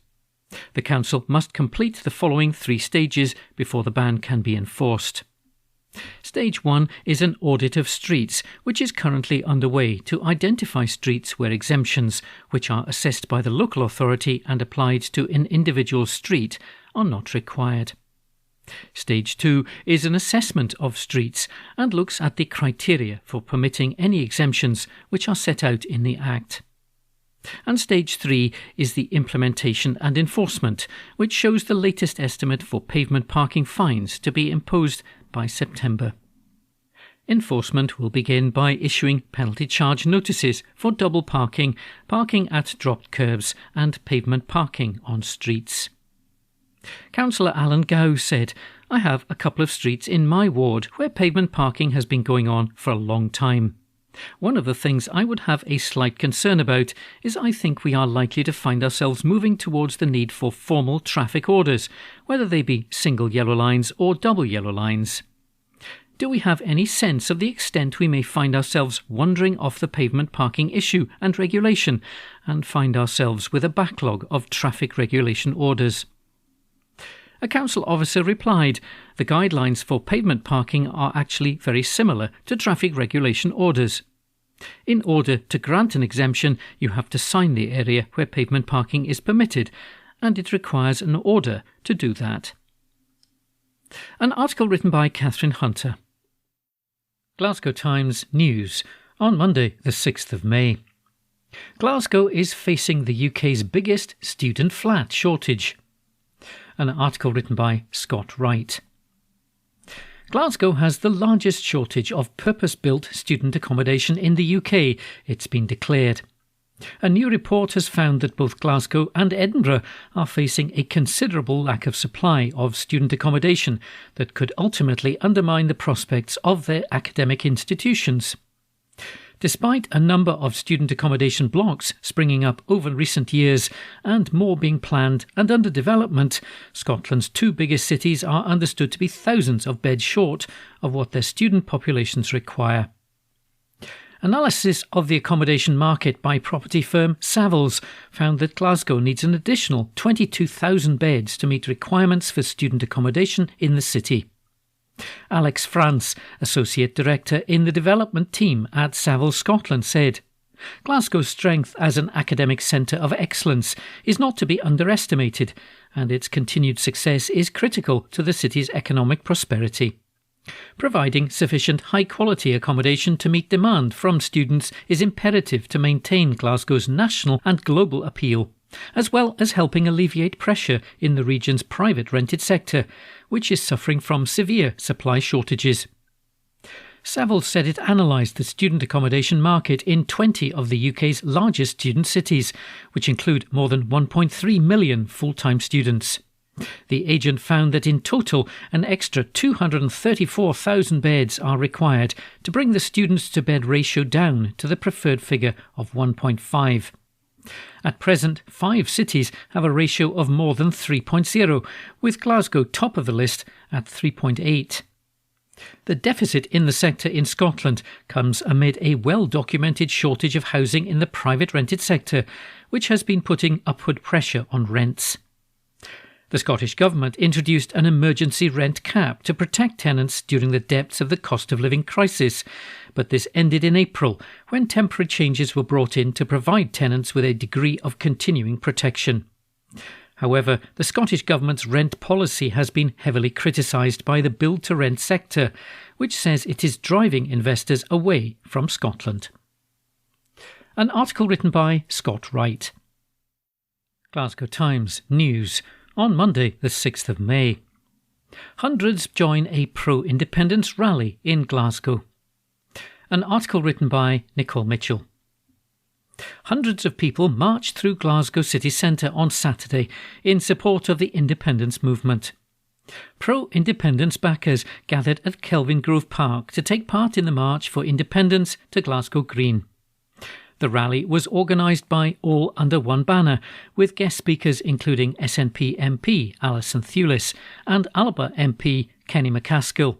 The council must complete the following 3 stages before the ban can be enforced. Stage 1 is an audit of streets, which is currently underway to identify streets where exemptions, which are assessed by the local authority and applied to an individual street, are not required. Stage 2 is an assessment of streets and looks at the criteria for permitting any exemptions which are set out in the Act. And Stage 3 is the implementation and enforcement, which shows the latest estimate for pavement parking fines to be imposed by September. Enforcement will begin by issuing penalty charge notices for double parking, parking at dropped curbs and pavement parking on streets. Councillor Alan Gow said, "I have a couple of streets in my ward where pavement parking has been going on for a long time. One of the things I would have a slight concern about is I think we are likely to find ourselves moving towards the need for formal traffic orders, whether they be single yellow lines or double yellow lines. Do we have any sense of the extent we may find ourselves wandering off the pavement parking issue and regulation and find ourselves with a backlog of traffic regulation orders?" A council officer replied, "The guidelines for pavement parking are actually very similar to traffic regulation orders. In order to grant an exemption, you have to sign the area where pavement parking is permitted, and it requires an order to do that." An article written by Catherine Hunter. Glasgow Times News on Monday the 6th of May. Glasgow is facing the UK's biggest student flat shortage. An article written by Scott Wright. Glasgow has the largest shortage of purpose-built student accommodation in the UK, it's been declared. A new report has found that both Glasgow and Edinburgh are facing a considerable lack of supply of student accommodation that could ultimately undermine the prospects of their academic institutions. Despite a number of student accommodation blocks springing up over recent years and more being planned and under development, Scotland's two biggest cities are understood to be thousands of beds short of what their student populations require. Analysis of the accommodation market by property firm Savills found that Glasgow needs an additional 22,000 beds to meet requirements for student accommodation in the city. Alex France, Associate Director in the development team at Savills Scotland, said, "Glasgow's strength as an academic centre of excellence is not to be underestimated, and its continued success is critical to the city's economic prosperity. Providing sufficient high-quality accommodation to meet demand from students is imperative to maintain Glasgow's national and global appeal, as well as helping alleviate pressure in the region's private rented sector, which is suffering from severe supply shortages." Savills said it analysed the student accommodation market in 20 of the UK's largest student cities, which include more than 1.3 million full-time students. The agent found that in total an extra 234,000 beds are required to bring the students-to-bed ratio down to the preferred figure of 1.5. At present, 5 cities have a ratio of more than 3.0, with Glasgow top of the list at 3.8. The deficit in the sector in Scotland comes amid a well-documented shortage of housing in the private rented sector, which has been putting upward pressure on rents. The Scottish Government introduced an emergency rent cap to protect tenants during the depths of the cost of living crisis, but this ended in April when temporary changes were brought in to provide tenants with a degree of continuing protection. However, the Scottish Government's rent policy has been heavily criticised by the build-to-rent sector, which says it is driving investors away from Scotland. An article written by Scott Wright. Glasgow Times News on Monday the 6th of May. Hundreds join a pro-independence rally in Glasgow. An article written by Nicole Mitchell. Hundreds of people marched through Glasgow city centre on Saturday in support of the independence movement. Pro-independence backers gathered at Kelvin Grove Park to take part in the March for Independence to Glasgow Green. The rally was organised by All Under One Banner, with guest speakers including SNP MP Alison Thewlis and Alba MP Kenny McCaskill.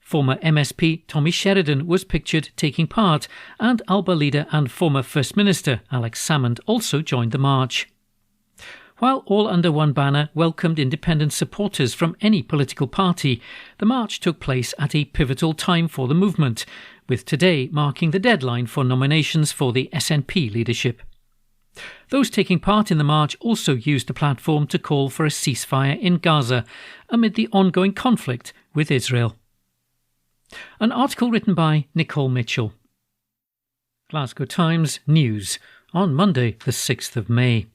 Former MSP Tommy Sheridan was pictured taking part, and Alba leader and former First Minister Alex Salmond also joined the march. While All Under One Banner welcomed independent supporters from any political party, the march took place at a pivotal time for the movement, with today marking the deadline for nominations for the SNP leadership. Those taking part in the march also used the platform to call for a ceasefire in Gaza amid the ongoing conflict with Israel. An article written by Nicole Mitchell. Glasgow Times News on Monday the 6th of May.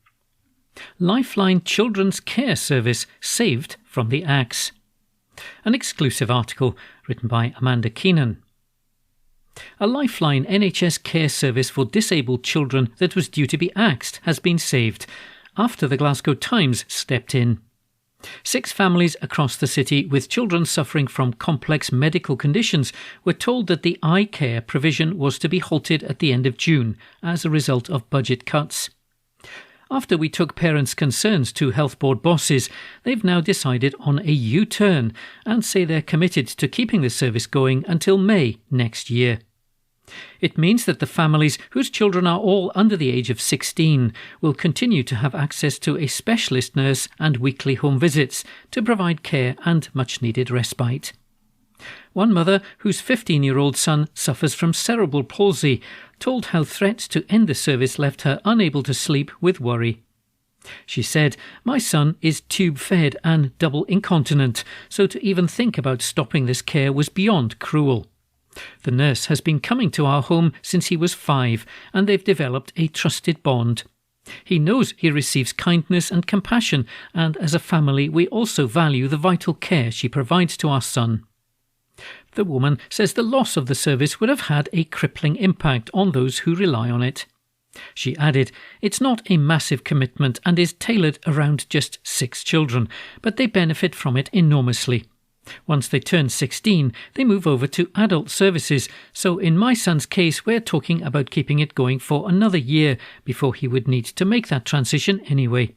Lifeline Children's Care Service saved from the axe. An exclusive article written by Amanda Keenan. A Lifeline NHS care service for disabled children that was due to be axed has been saved after the Glasgow Times stepped in. 6 families across the city with children suffering from complex medical conditions were told that the eye care provision was to be halted at the end of June as a result of budget cuts. After we took parents' concerns to Health Board bosses, they've now decided on a U-turn and say they're committed to keeping the service going until May next year. It means that the families whose children are all under the age of 16 will continue to have access to a specialist nurse and weekly home visits to provide care and much-needed respite. One mother, whose 15-year-old son suffers from cerebral palsy, told how threats to end the service left her unable to sleep with worry. She said, "My son is tube-fed and double incontinent, so to even think about stopping this care was beyond cruel. The nurse has been coming to our home since he was 5, and they've developed a trusted bond. He knows he receives kindness and compassion, and as a family we also value the vital care she provides to our son." The woman says the loss of the service would have had a crippling impact on those who rely on it. She added, "It's not a massive commitment and is tailored around just 6 children, but they benefit from it enormously. Once they turn 16, they move over to adult services, so in my son's case we're talking about keeping it going for another year before he would need to make that transition anyway.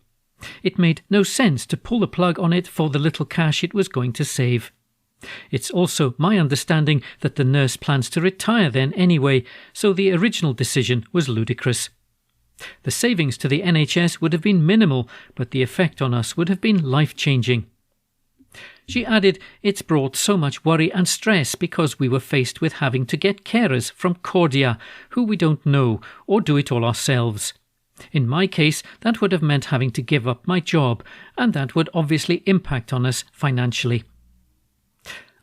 It made no sense to pull the plug on it for the little cash it was going to save. It's also my understanding that the nurse plans to retire then anyway, so the original decision was ludicrous. The savings to the NHS would have been minimal, but the effect on us would have been life-changing." She added, "It's brought so much worry and stress because we were faced with having to get carers from Cordia, who we don't know, or do it all ourselves. In my case, that would have meant having to give up my job, and that would obviously impact on us financially."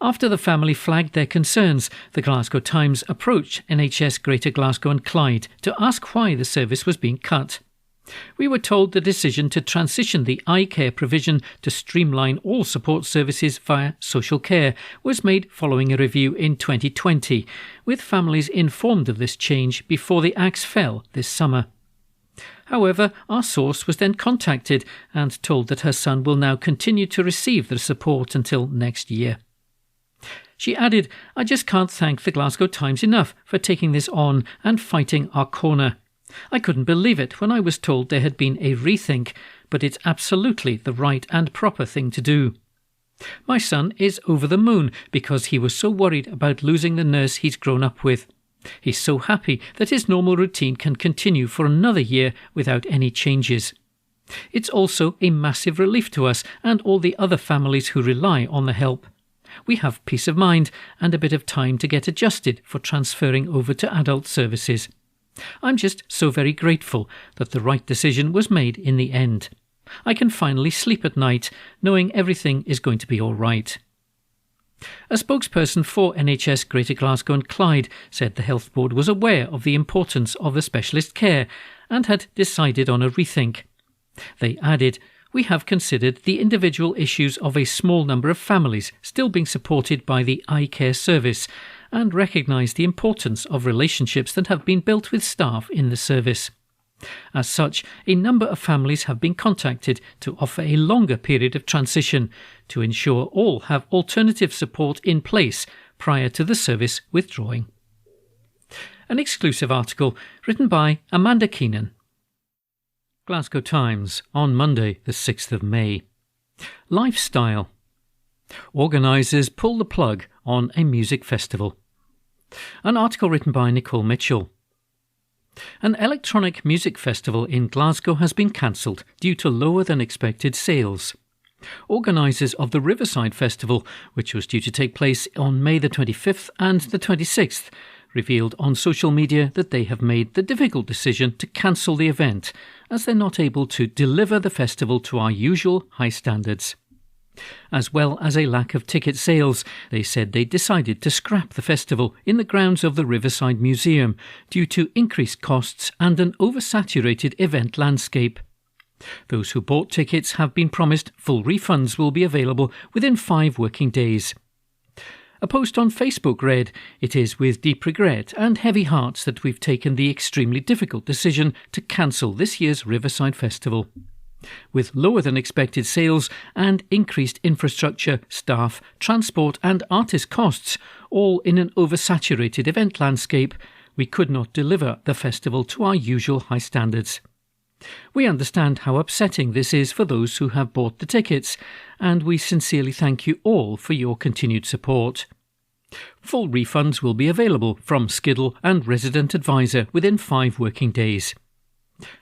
After the family flagged their concerns, the Glasgow Times approached NHS Greater Glasgow and Clyde to ask why the service was being cut. "We were told the decision to transition the eye care provision to streamline all support services via social care was made following a review in 2020, with families informed of this change before the axe fell this summer. However, our source was then contacted and told that her son will now continue to receive the support until next year." She added, "I just can't thank the Glasgow Times enough for taking this on and fighting our corner. I couldn't believe it when I was told there had been a rethink, but it's absolutely the right and proper thing to do. My son is over the moon because he was so worried about losing the nurse he's grown up with. He's so happy that his normal routine can continue for another year without any changes. It's also a massive relief to us and all the other families who rely on the help. We have peace of mind and a bit of time to get adjusted for transferring over to adult services. I'm just so very grateful that the right decision was made in the end. I can finally sleep at night knowing everything is going to be all right." A spokesperson for NHS Greater Glasgow and Clyde said the Health Board was aware of the importance of the specialist care and had decided on a rethink. They added, "We have considered the individual issues of a small number of families still being supported by the eye care service and recognise the importance of relationships that have been built with staff in the service. As such, a number of families have been contacted to offer a longer period of transition to ensure all have alternative support in place prior to the service withdrawing." An exclusive article written by Amanda Keenan. Glasgow Times on Monday the 6th of May. Lifestyle. Organisers pull the plug on a music festival. An article written by Nicole Mitchell. An electronic music festival in Glasgow has been cancelled due to lower than expected sales. Organisers of the Riverside Festival, which was due to take place on May the 25th and the 26th, revealed on social media that they have made the difficult decision to cancel the event, as they're not able to deliver the festival to our usual high standards. As well as a lack of ticket sales, they said they decided to scrap the festival in the grounds of the Riverside Museum due to increased costs and an oversaturated event landscape. Those who bought tickets have been promised full refunds will be available within 5 working days. A post on Facebook read, "It is with deep regret and heavy hearts that we've taken the extremely difficult decision to cancel this year's Riverside Festival. With lower than expected sales and increased infrastructure, staff, transport and artist costs, all in an oversaturated event landscape, we could not deliver the festival to our usual high standards. We understand how upsetting this is for those who have bought the tickets, and we sincerely thank you all for your continued support. Full refunds will be available from Skiddle and Resident Advisor within 5 working days."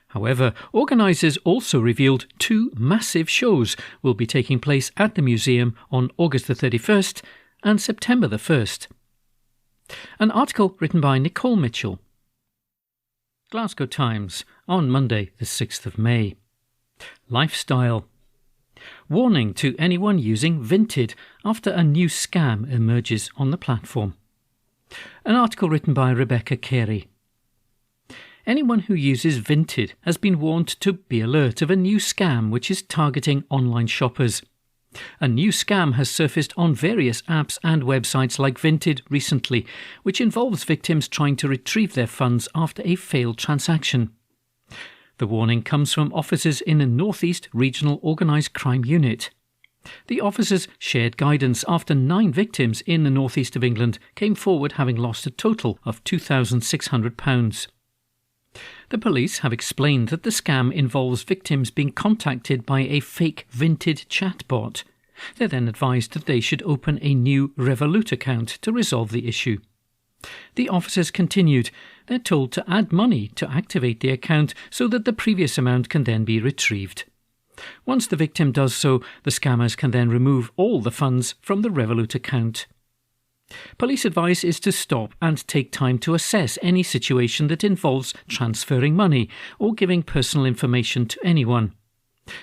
However, organisers also revealed 2 massive shows will be taking place at the museum on August the 31st and September the 1st. An article written by Nicole Mitchell. Glasgow Times on Monday the 6th of May. Lifestyle. Warning to anyone using Vinted after a new scam emerges on the platform. An article written by Rebecca Carey. Anyone who uses Vinted has been warned to be alert of a new scam which is targeting online shoppers. A new scam has surfaced on various apps and websites like Vinted recently, which involves victims trying to retrieve their funds after a failed transaction. The warning comes from officers in a North East Regional Organised Crime Unit. The officers shared guidance after 9 victims in the North East of England came forward having lost a total of £2,600. The police have explained that the scam involves victims being contacted by a fake Vinted chatbot. They're then advised that they should open a new Revolut account to resolve the issue. The officers continued, they're told to add money to activate the account so that the previous amount can then be retrieved. Once the victim does so, the scammers can then remove all the funds from the Revolut account. Police advice is to stop and take time to assess any situation that involves transferring money or giving personal information to anyone.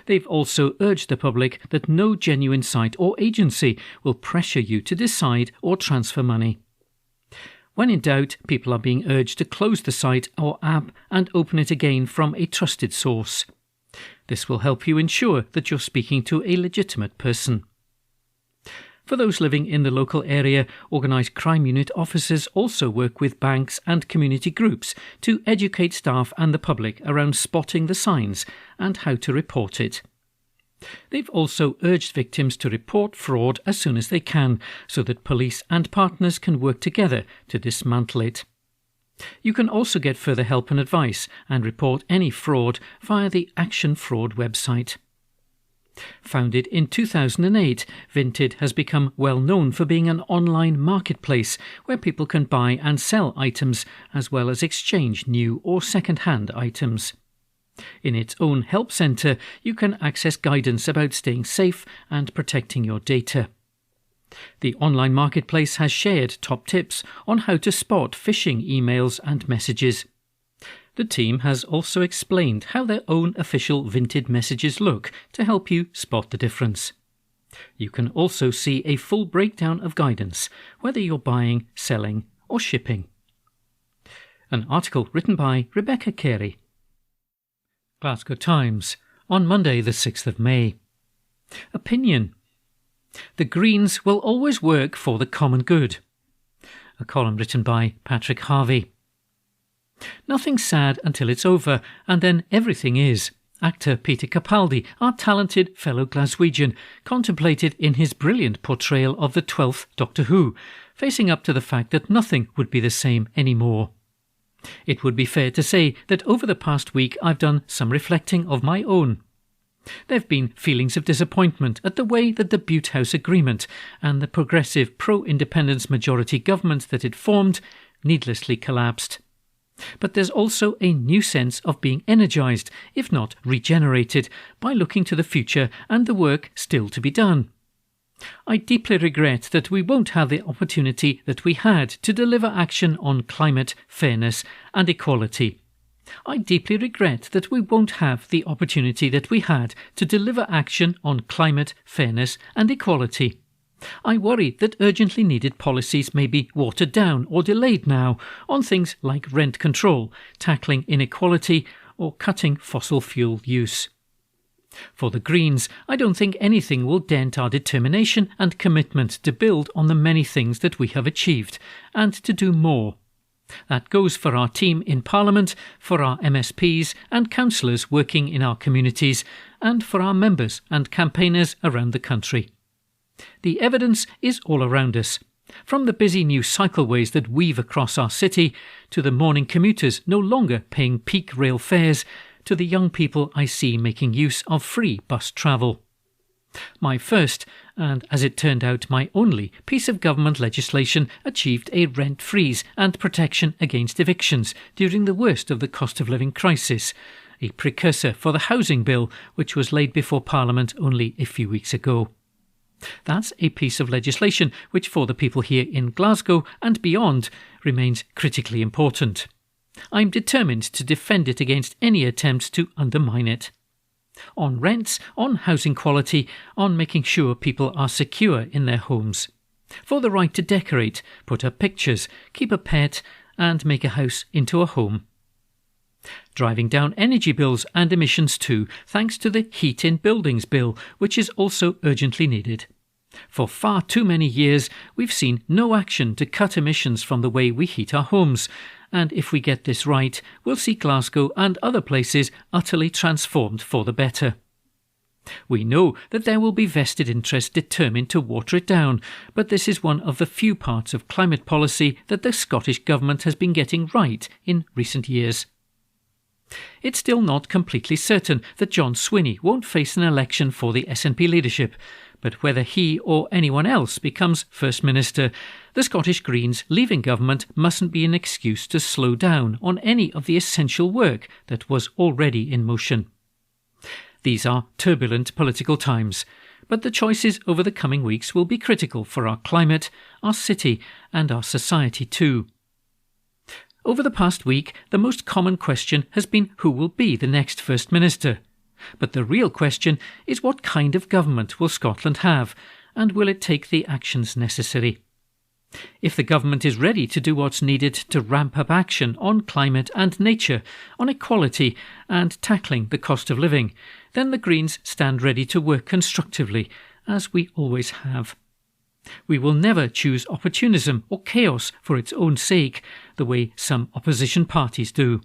They've also urged the public that no genuine site or agency will pressure you to decide or transfer money. When in doubt, people are being urged to close the site or app and open it again from a trusted source. This will help you ensure that you're speaking to a legitimate person. For those living in the local area, Organised Crime Unit officers also work with banks and community groups to educate staff and the public around spotting the signs and how to report it. They've also urged victims to report fraud as soon as they can, so that police and partners can work together to dismantle it. You can also get further help and advice and report any fraud via the Action Fraud website. Founded in 2008, Vinted has become well known for being an online marketplace where people can buy and sell items as well as exchange new or second-hand items. In its own help centre, you can access guidance about staying safe and protecting your data. The online marketplace has shared top tips on how to spot phishing emails and messages. The team has also explained how their own official Vinted messages look to help you spot the difference. You can also see a full breakdown of guidance, whether you're buying, selling or shipping. An article written by Rebecca Carey. Glasgow Times on Monday the 6th of May. Opinion. The Greens will always work for the common good. A column written by Patrick Harvey. Nothing's sad until it's over, and then everything is. Actor Peter Capaldi, our talented fellow Glaswegian, contemplated in his brilliant portrayal of the 12th Doctor Who, facing up to the fact that nothing would be the same anymore. It would be fair to say that over the past week I've done some reflecting of my own. There have been feelings of disappointment at the way that the Butte House Agreement and the progressive pro-independence majority government that it formed needlessly collapsed. But there's also a new sense of being energised, if not regenerated, by looking to the future and the work still to be done. I deeply regret that we won't have the opportunity that we had to deliver action on climate, fairness and equality. I deeply regret that we won't have the opportunity that we had to deliver action on climate, fairness and equality. I worry that urgently needed policies may be watered down or delayed now on things like rent control, tackling inequality or cutting fossil fuel use. For the Greens, I don't think anything will dent our determination and commitment to build on the many things that we have achieved and to do more. That goes for our team in Parliament, for our MSPs and councillors working in our communities, and for our members and campaigners around the country. The evidence is all around us, from the busy new cycleways that weave across our city, to the morning commuters no longer paying peak rail fares, to the young people I see making use of free bus travel. My first, and as it turned out my only, piece of government legislation achieved a rent freeze and protection against evictions during the worst of the cost of living crisis, a precursor for the housing bill which was laid before Parliament only a few weeks ago. That's a piece of legislation which for the people here in Glasgow and beyond remains critically important. I'm determined to defend it against any attempts to undermine it. On rents, on housing quality, on making sure people are secure in their homes. For the right to decorate, put up pictures, keep a pet and make a house into a home. Driving down energy bills and emissions too, thanks to the Heat in Buildings Bill, which is also urgently needed. For far too many years, we've seen no action to cut emissions from the way we heat our homes, and if we get this right, we'll see Glasgow and other places utterly transformed for the better. We know that there will be vested interests determined to water it down, but this is one of the few parts of climate policy that the Scottish Government has been getting right in recent years. It's still not completely certain that John Swinney won't face an election for the SNP leadership, but whether he or anyone else becomes First Minister, the Scottish Greens leaving government mustn't be an excuse to slow down on any of the essential work that was already in motion. These are turbulent political times, but the choices over the coming weeks will be critical for our climate, our city and our society too. Over the past week, the most common question has been who will be the next First Minister. But the real question is what kind of government will Scotland have, and will it take the actions necessary? If the government is ready to do what's needed to ramp up action on climate and nature, on equality and tackling the cost of living, then the Greens stand ready to work constructively, as we always have. We will never choose opportunism or chaos for its own sake, the way some opposition parties do.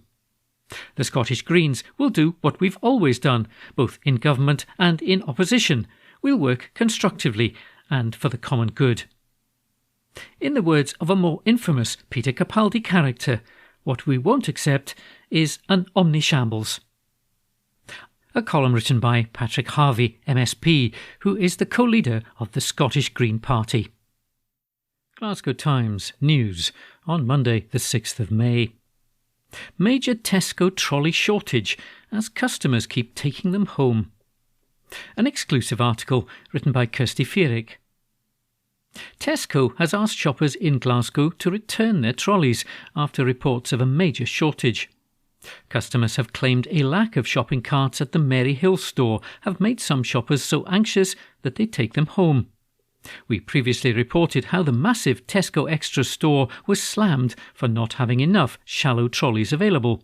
The Scottish Greens will do what we've always done, both in government and in opposition. We'll work constructively and for the common good. In the words of a more infamous Peter Capaldi character, what we won't accept is an omnishambles. A column written by Patrick Harvey, MSP, who is the co-leader of the Scottish Green Party. Glasgow Times News on Monday the 6th of May. Major Tesco trolley shortage as customers keep taking them home. An exclusive article written by Kirsty Fearick. Tesco has asked shoppers in Glasgow to return their trolleys after reports of a major shortage. Customers have claimed a lack of shopping carts at the Maryhill store have made some shoppers so anxious that they take them home. We previously reported how the massive Tesco Extra store was slammed for not having enough shallow trolleys available.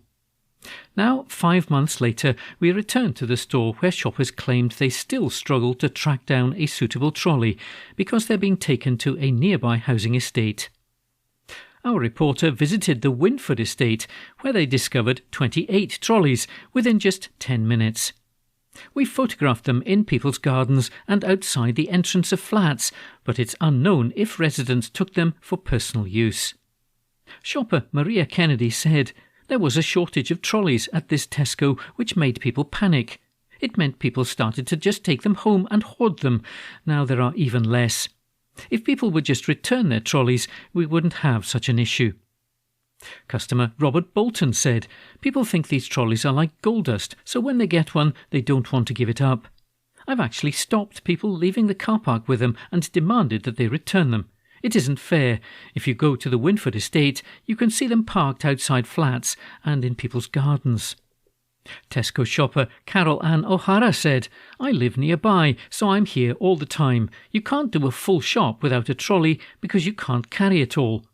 Now, 5 months later, we return to the store where shoppers claimed they still struggle to track down a suitable trolley because they're being taken to a nearby housing estate. Our reporter visited the Winford estate, where they discovered 28 trolleys within just 10 minutes. We photographed them in people's gardens and outside the entrance of flats, but it's unknown if residents took them for personal use. Shopper Maria Kennedy said, "There was a shortage of trolleys at this Tesco which made people panic. It meant people started to just take them home and hoard them. Now there are even less. If people would just return their trolleys, we wouldn't have such an issue." Customer Robert Bolton said, "People think these trolleys are like gold dust, so when they get one, they don't want to give it up. I've actually stopped people leaving the car park with them and demanded that they return them. It isn't fair. If you go to the Winford estate, you can see them parked outside flats and in people's gardens. Tesco shopper Carol Ann O'Hara said, "I live nearby, so I'm here all the time. You can't do a full shop without a trolley because you can't carry it all.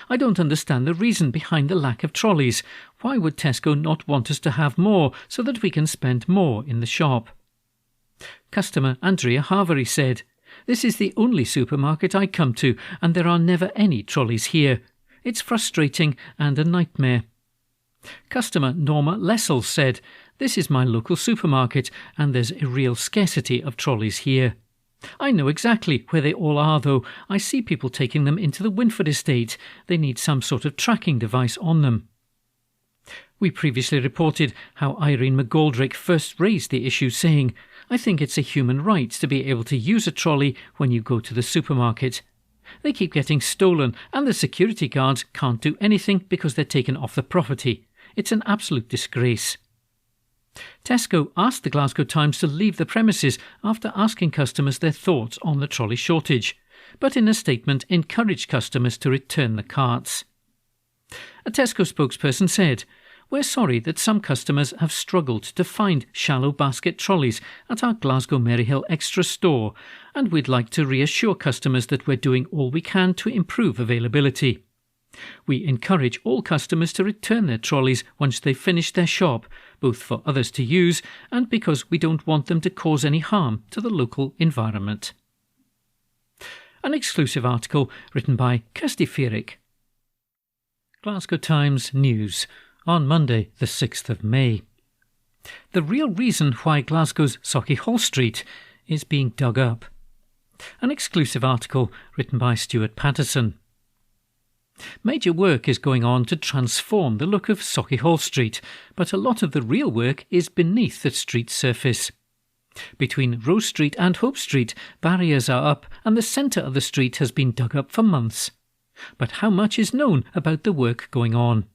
I don't understand the reason behind the lack of trolleys. Why would Tesco not want us to have more so that we can spend more in the shop?" Customer Andrea Harvery said, "This is the only supermarket I come to and there are never any trolleys here. It's frustrating and a nightmare." Customer Norma Lessel said, "This is my local supermarket and there's a real scarcity of trolleys here. I know exactly where they all are though. I see people taking them into the Winford estate. They need some sort of tracking device on them." We previously reported how Irene McGoldrick first raised the issue, saying, "I think it's a human right to be able to use a trolley when you go to the supermarket. They keep getting stolen and the security guards can't do anything because they're taken off the property. It's an absolute disgrace." Tesco asked the Glasgow Times to leave the premises after asking customers their thoughts on the trolley shortage, but in a statement encouraged customers to return the carts. A Tesco spokesperson said, "We're sorry that some customers have struggled to find shallow basket trolleys at our Glasgow Maryhill Extra store, and we'd like to reassure customers that we're doing all we can to improve availability. We encourage all customers to return their trolleys once they've finished their shop, both for others to use and because we don't want them to cause any harm to the local environment." An exclusive article written by Kirsty Feerick. Glasgow Times News on Monday the 6th of May. The real reason why Glasgow's Sauchiehall Street is being dug up. An exclusive article written by Stuart Patterson. Major work is going on to transform the look of Sauchiehall Street, but a lot of the real work is beneath the street's surface. Between Rose Street and Hope Street, barriers are up and the centre of the street has been dug up for months. But how much is known about the work going on?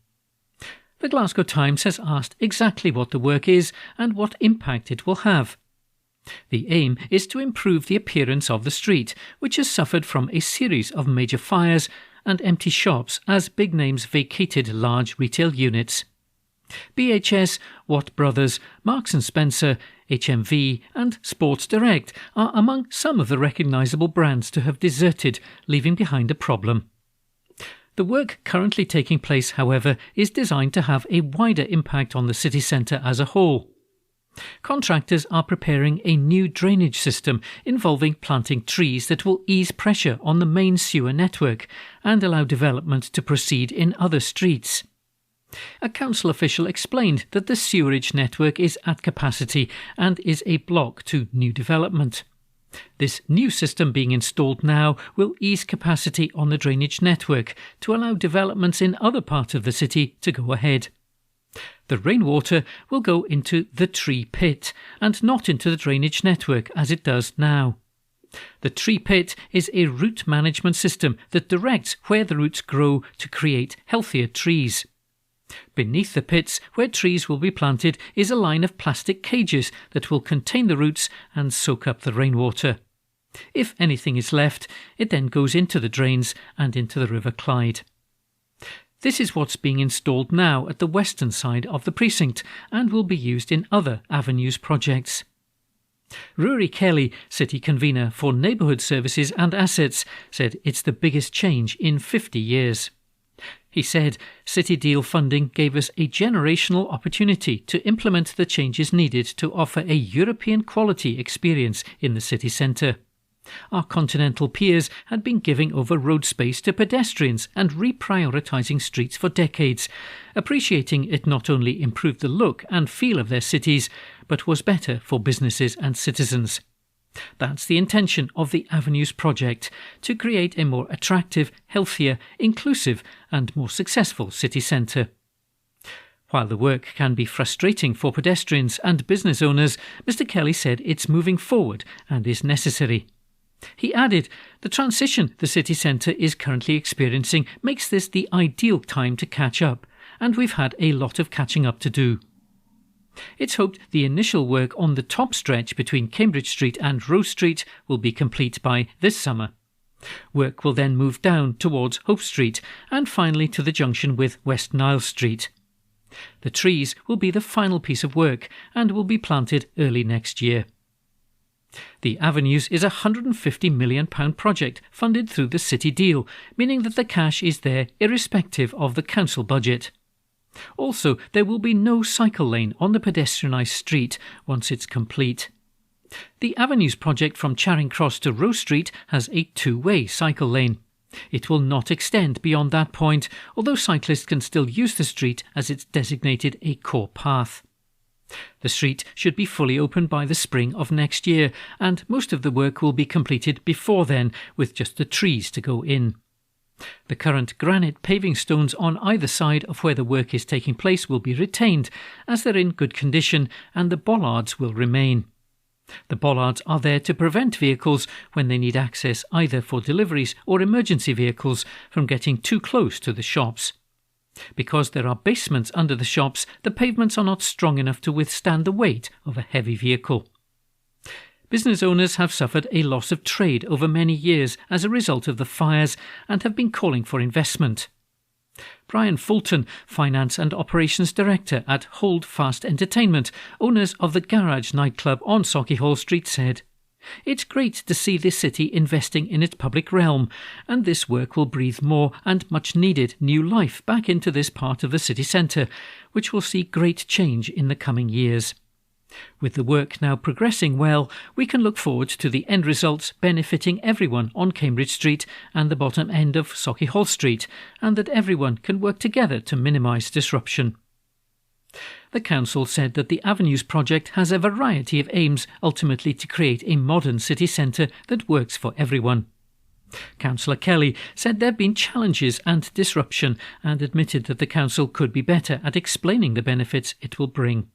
The Glasgow Times has asked exactly what the work is and what impact it will have. The aim is to improve the appearance of the street, which has suffered from a series of major fires and empty shops as big names vacated large retail units. BHS, Watt Brothers, Marks & Spencer, HMV and Sports Direct are among some of the recognisable brands to have deserted, leaving behind a problem. The work currently taking place, however, is designed to have a wider impact on the city centre as a whole. Contractors are preparing a new drainage system involving planting trees that will ease pressure on the main sewer network and allow development to proceed in other streets. A council official explained that the sewerage network is at capacity and is a block to new development. This new system being installed now will ease capacity on the drainage network to allow developments in other parts of the city to go ahead. The rainwater will go into the tree pit and not into the drainage network as it does now. The tree pit is a root management system that directs where the roots grow to create healthier trees. Beneath the pits where trees will be planted is a line of plastic cages that will contain the roots and soak up the rainwater. If anything is left, it then goes into the drains and into the River Clyde. This is what's being installed now at the western side of the precinct and will be used in other avenues projects. Rory Kelly, City Convener for Neighbourhood Services and Assets, said it's the biggest change in 50 years. He said, City Deal funding gave us a generational opportunity to implement the changes needed to offer a European quality experience in the city centre. Our continental peers had been giving over road space to pedestrians and reprioritising streets for decades, appreciating it not only improved the look and feel of their cities, but was better for businesses and citizens. That's the intention of the Avenues project, to create a more attractive, healthier, inclusive and more successful city centre. While the work can be frustrating for pedestrians and business owners, Mr Kelly said it's moving forward and is necessary. He added, the transition the city centre is currently experiencing makes this the ideal time to catch up, and we've had a lot of catching up to do. It's hoped the initial work on the top stretch between Cambridge Street and Rose Street will be complete by this summer. Work will then move down towards Hope Street and finally to the junction with West Nile Street. The trees will be the final piece of work and will be planted early next year. The Avenues is a £150 million project funded through the City deal, meaning that the cash is there irrespective of the council budget. Also, there will be no cycle lane on the pedestrianised street once it's complete. The Avenues project from Charing Cross to Rowe Street has a two-way cycle lane. It will not extend beyond that point, although cyclists can still use the street as it's designated a core path. The street should be fully open by the spring of next year, and most of the work will be completed before then, with just the trees to go in. The current granite paving stones on either side of where the work is taking place will be retained, as they're in good condition, and the bollards will remain. The bollards are there to prevent vehicles, when they need access either for deliveries or emergency vehicles, from getting too close to the shops. Because there are basements under the shops, the pavements are not strong enough to withstand the weight of a heavy vehicle. Business owners have suffered a loss of trade over many years as a result of the fires and have been calling for investment. Brian Fulton, Finance and Operations Director at Hold Fast Entertainment, owners of the Garage nightclub on Sauchiehall Street, said, "It's great to see the city investing in its public realm, and this work will breathe more and much needed new life back into this part of the city centre, which will see great change in the coming years. With the work now progressing well, we can look forward to the end results benefiting everyone on Cambridge Street and the bottom end of Sauchiehall Street, and that everyone can work together to minimise disruption." The council said that the Avenues project has a variety of aims, ultimately to create a modern city centre that works for everyone. Councillor Kelly said there have been challenges and disruption, and admitted that the council could be better at explaining the benefits it will bring.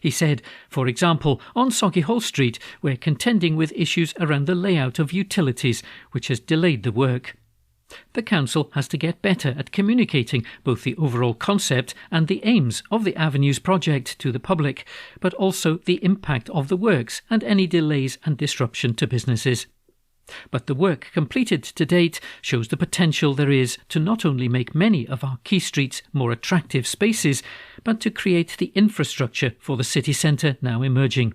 He said, for example, on Sauchiehall Street, we're contending with issues around the layout of utilities, which has delayed the work. The council has to get better at communicating both the overall concept and the aims of the Avenues project to the public, but also the impact of the works and any delays and disruption to businesses. But the work completed to date shows the potential there is to not only make many of our key streets more attractive spaces, but to create the infrastructure for the city centre now emerging.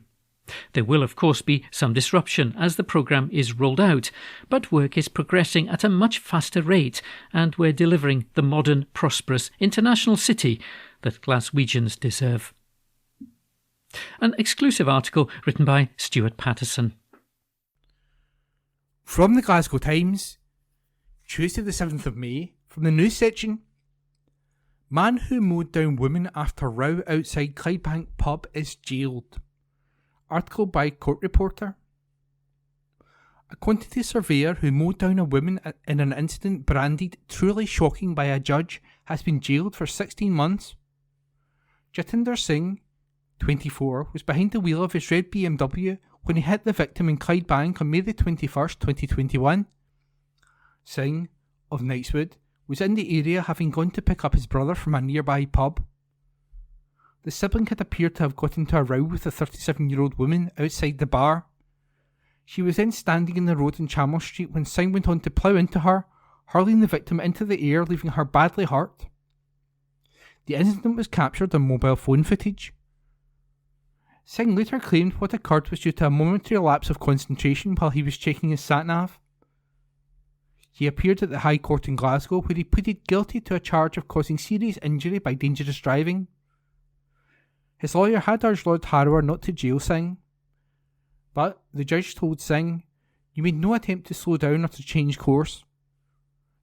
There will of course be some disruption as the programme is rolled out, but work is progressing at a much faster rate, and we're delivering the modern, prosperous, international city that Glaswegians deserve. An exclusive article written by Stuart Patterson. From the Glasgow Times, Tuesday the 7th of May, from the news section. Man who mowed down woman after row outside Clydebank pub is jailed. Article by court reporter. A quantity surveyor who mowed down a woman in an incident branded truly shocking by a judge has been jailed for 16 months. Jatinder Singh, 24, was behind the wheel of his red BMW when he hit the victim in Clydebank on May the 21st, 2021. Singh, of Knightswood, was in the area having gone to pick up his brother from a nearby pub. The sibling had appeared to have got into a row with a 37-year-old woman outside the bar. She was then standing in the road in Chamel Street when Singh went on to plough into her, hurling the victim into the air, leaving her badly hurt. The incident was captured on mobile phone footage. Singh later claimed what occurred was due to a momentary lapse of concentration while he was checking his sat-nav. He appeared at the High Court in Glasgow, where he pleaded guilty to a charge of causing serious injury by dangerous driving. His lawyer had urged Lord Harrower not to jail Singh, but the judge told Singh, "You made no attempt to slow down or to change course.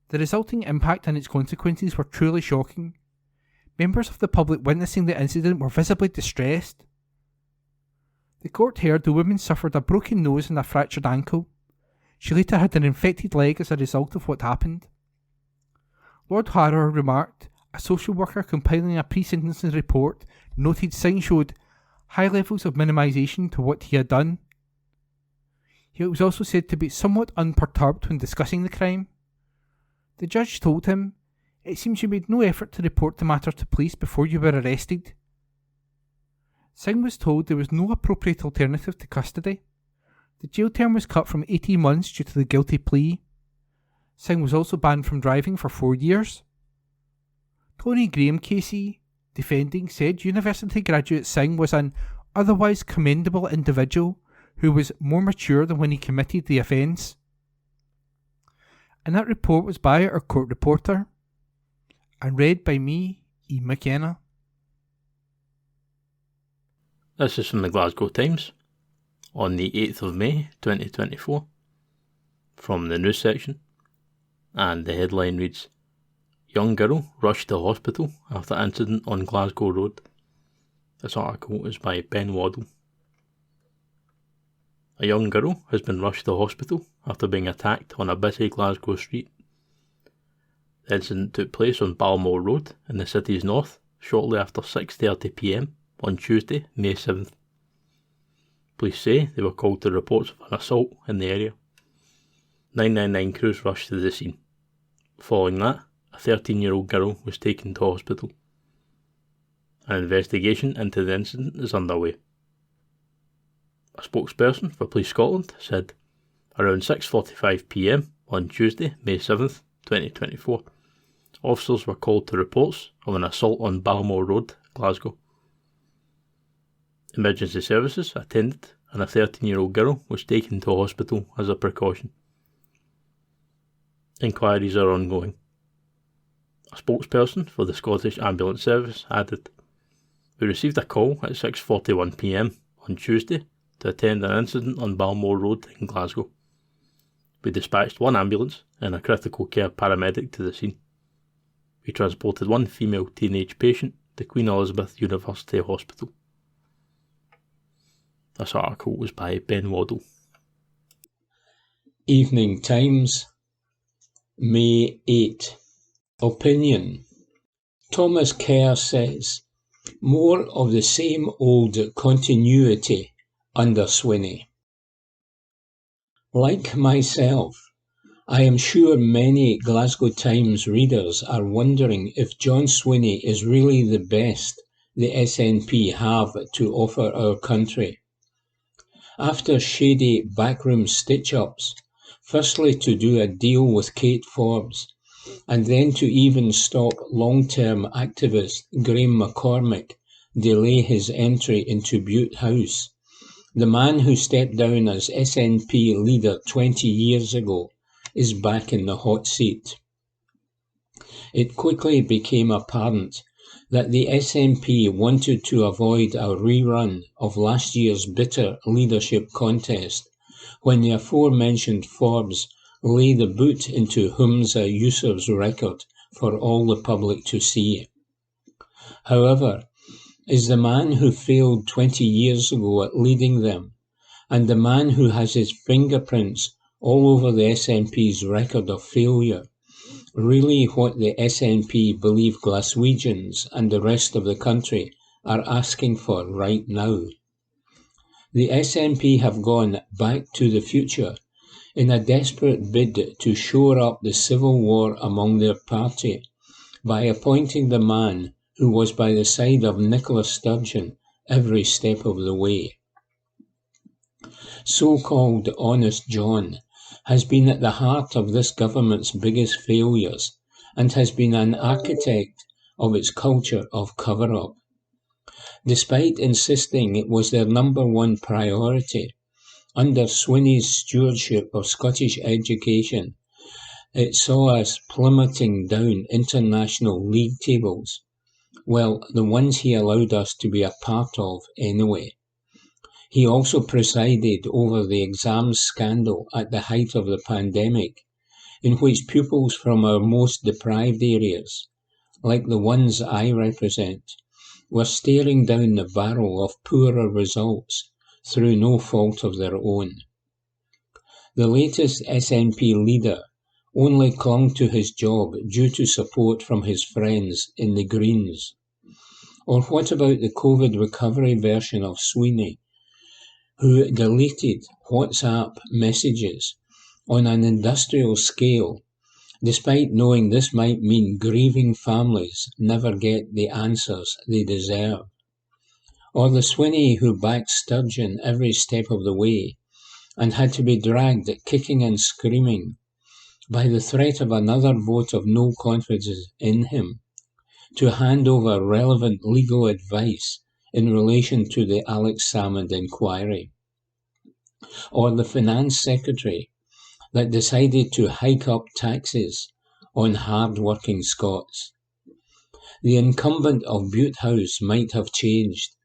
The resulting impact and its consequences were truly shocking. Members of the public witnessing the incident were visibly distressed." The court heard the woman suffered a broken nose and a fractured ankle. She later had an infected leg as a result of what happened. Lord Harrower remarked, a social worker compiling a pre-sentencing report noted Singh showed high levels of minimisation to what he had done. He was also said to be somewhat unperturbed when discussing the crime. The judge told him, "It seems you made no effort to report the matter to police before you were arrested." Singh was told there was no appropriate alternative to custody. The jail term was cut from 18 months due to the guilty plea. Singh was also banned from driving for 4 years. Tony Graham Casey, defending, said university graduate Singh was an otherwise commendable individual who was more mature than when he committed the offence. And that report was by our court reporter and read by me, E. McKenna. This is from the Glasgow Times on the 8th of May 2024 from the news section, and the headline reads, "Young girl rushed to hospital after incident on Glasgow Road." This article is by Ben Waddle. A young girl has been rushed to hospital after being attacked on a busy Glasgow street. The incident took place on Balmoral Road in the city's north shortly after 6:30 p.m. on Tuesday, May 7th. Police say they were called to reports of an assault in the area. 999 crews rushed to the scene. Following that, a 13-year-old girl was taken to hospital. An investigation into the incident is underway. A spokesperson for Police Scotland said, around 6:45 p.m. on Tuesday, May 7th, 2024, officers were called to reports of an assault on Balmoral Road, Glasgow. Emergency services attended and a 13-year-old girl was taken to hospital as a precaution. Inquiries are ongoing. A spokesperson for the Scottish Ambulance Service added, "We received a call at 6:41 p.m. on Tuesday to attend an incident on Balmoral Road in Glasgow. We dispatched one ambulance and a critical care paramedic to the scene. We transported one female teenage patient to Queen Elizabeth University Hospital." This article was by Ben Waddle. Evening Times, May 8. Opinion. Thomas Kerr says, "More of the same old continuity under Swinney." Like myself, I am sure many Glasgow Times readers are wondering if John Swinney is really the best the SNP have to offer our country. After shady backroom stitch-ups, firstly to do a deal with Kate Forbes, and then to even stop long-term activist Graham McCormick delay his entry into Bute House, the man who stepped down as SNP leader 20 years ago is back in the hot seat. It quickly became apparent that the SNP wanted to avoid a rerun of last year's bitter leadership contest when the aforementioned Forbes lay the boot into Humza Yousaf's record for all the public to see. However, is the man who failed 20 years ago at leading them, and the man who has his fingerprints all over the SNP's record of failure, really what the SNP believe Glaswegians and the rest of the country are asking for right now? The SNP have gone back to the future in a desperate bid to shore up the civil war among their party by appointing the man who was by the side of Nicola Sturgeon every step of the way. So-called Honest John has been at the heart of this government's biggest failures and has been an architect of its culture of cover-up. Despite insisting it was their number one priority, under Swinney's stewardship of Scottish education, it saw us plummeting down international league tables. Well, the ones he allowed us to be a part of anyway. He also presided over the exams scandal at the height of the pandemic, in which pupils from our most deprived areas, like the ones I represent, were staring down the barrel of poorer results through no fault of their own. The latest SNP leader only clung to his job due to support from his friends in the Greens. Or what about the COVID recovery version of Swinney, who deleted WhatsApp messages on an industrial scale, despite knowing this might mean grieving families never get the answers they deserve? Or the Swinney who backed Sturgeon every step of the way and had to be dragged kicking and screaming by the threat of another vote of no confidence in him, to hand over relevant legal advice in relation to the Alex Salmond inquiry, or the Finance Secretary that decided to hike up taxes on hard-working Scots. The incumbent of Bute House might have changed,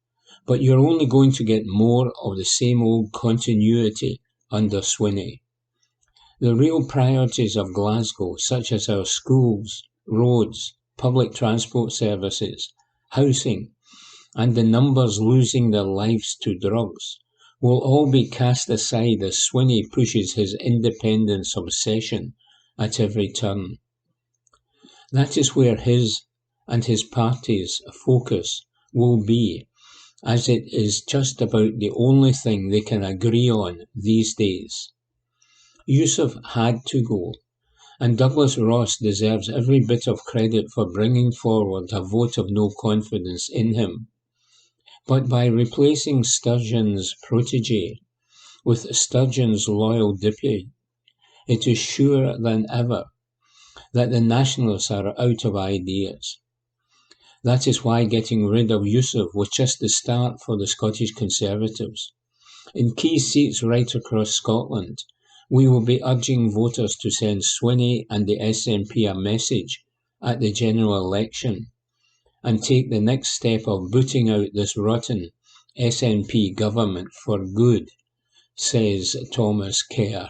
but you're only going to get more of the same old continuity under Swinney. The real priorities of Glasgow, such as our schools, roads, public transport services, housing, and the numbers losing their lives to drugs, will all be cast aside as Swinney pushes his independence obsession at every turn. That is where his and his party's focus will be, as it is just about the only thing they can agree on these days. Yusuf had to go, and Douglas Ross deserves every bit of credit for bringing forward a vote of no confidence in him. But by replacing Sturgeon's protégé with Sturgeon's loyal deputy, it is surer than ever that the Nationalists are out of ideas. That is why getting rid of Yusuf was just the start for the Scottish Conservatives. In key seats right across Scotland, we will be urging voters to send Swinney and the SNP a message at the general election and take the next step of booting out this rotten SNP government for good, says Thomas Kerr.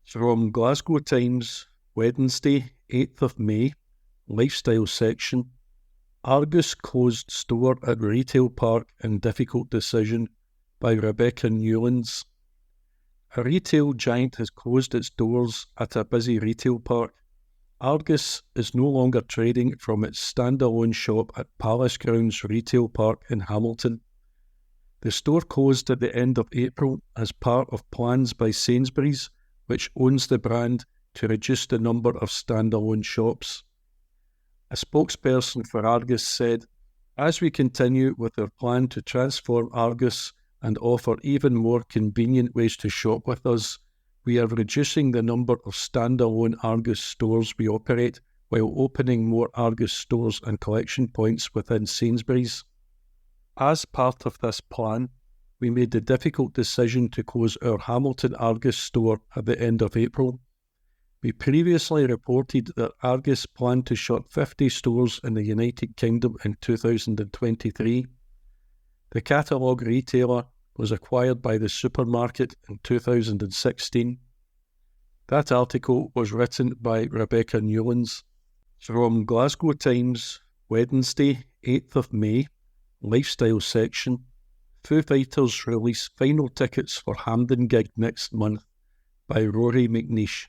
From Glasgow Times, Wednesday, 8th of May, Lifestyle section. Argus closed store at retail park in difficult decision, by Rebecca Newlands. A retail giant has closed its doors at a busy retail park. Argus is no longer trading from its standalone shop at Palace Grounds Retail Park in Hamilton. The store closed at the end of April as part of plans by Sainsbury's, which owns the brand, to reduce the number of standalone shops. A spokesperson for Argus said, "As we continue with our plan to transform Argus and offer even more convenient ways to shop with us, we are reducing the number of standalone Argus stores we operate while opening more Argus stores and collection points within Sainsbury's. As part of this plan, we made the difficult decision to close our Hamilton Argus store at the end of April. We previously reported that Argus planned to shut 50 stores in the United Kingdom in 2023. The catalogue retailer was acquired by the supermarket in 2016. That article was written by Rebecca Newlands. From Glasgow Times, Wednesday, 8th of May, Lifestyle section. Foo Fighters release final tickets for Hampden gig next month, by Rory McNeish.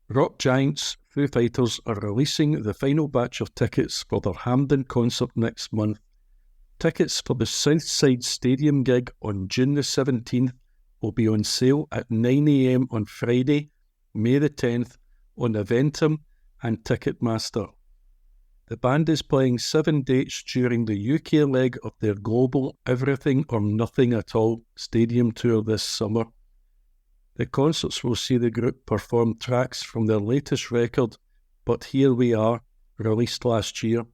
Rock giants Foo Fighters are releasing the final batch of tickets for their Hampden concert next month. Tickets for the Southside Stadium gig on June the 17th will be on sale at 9 a.m. on Friday, May the 10th, on Eventim and Ticketmaster. The band is playing 7 dates during the UK leg of their global Everything or Nothing at All stadium tour this summer. The concerts will see the group perform tracks from their latest record, But Here We Are, released last year.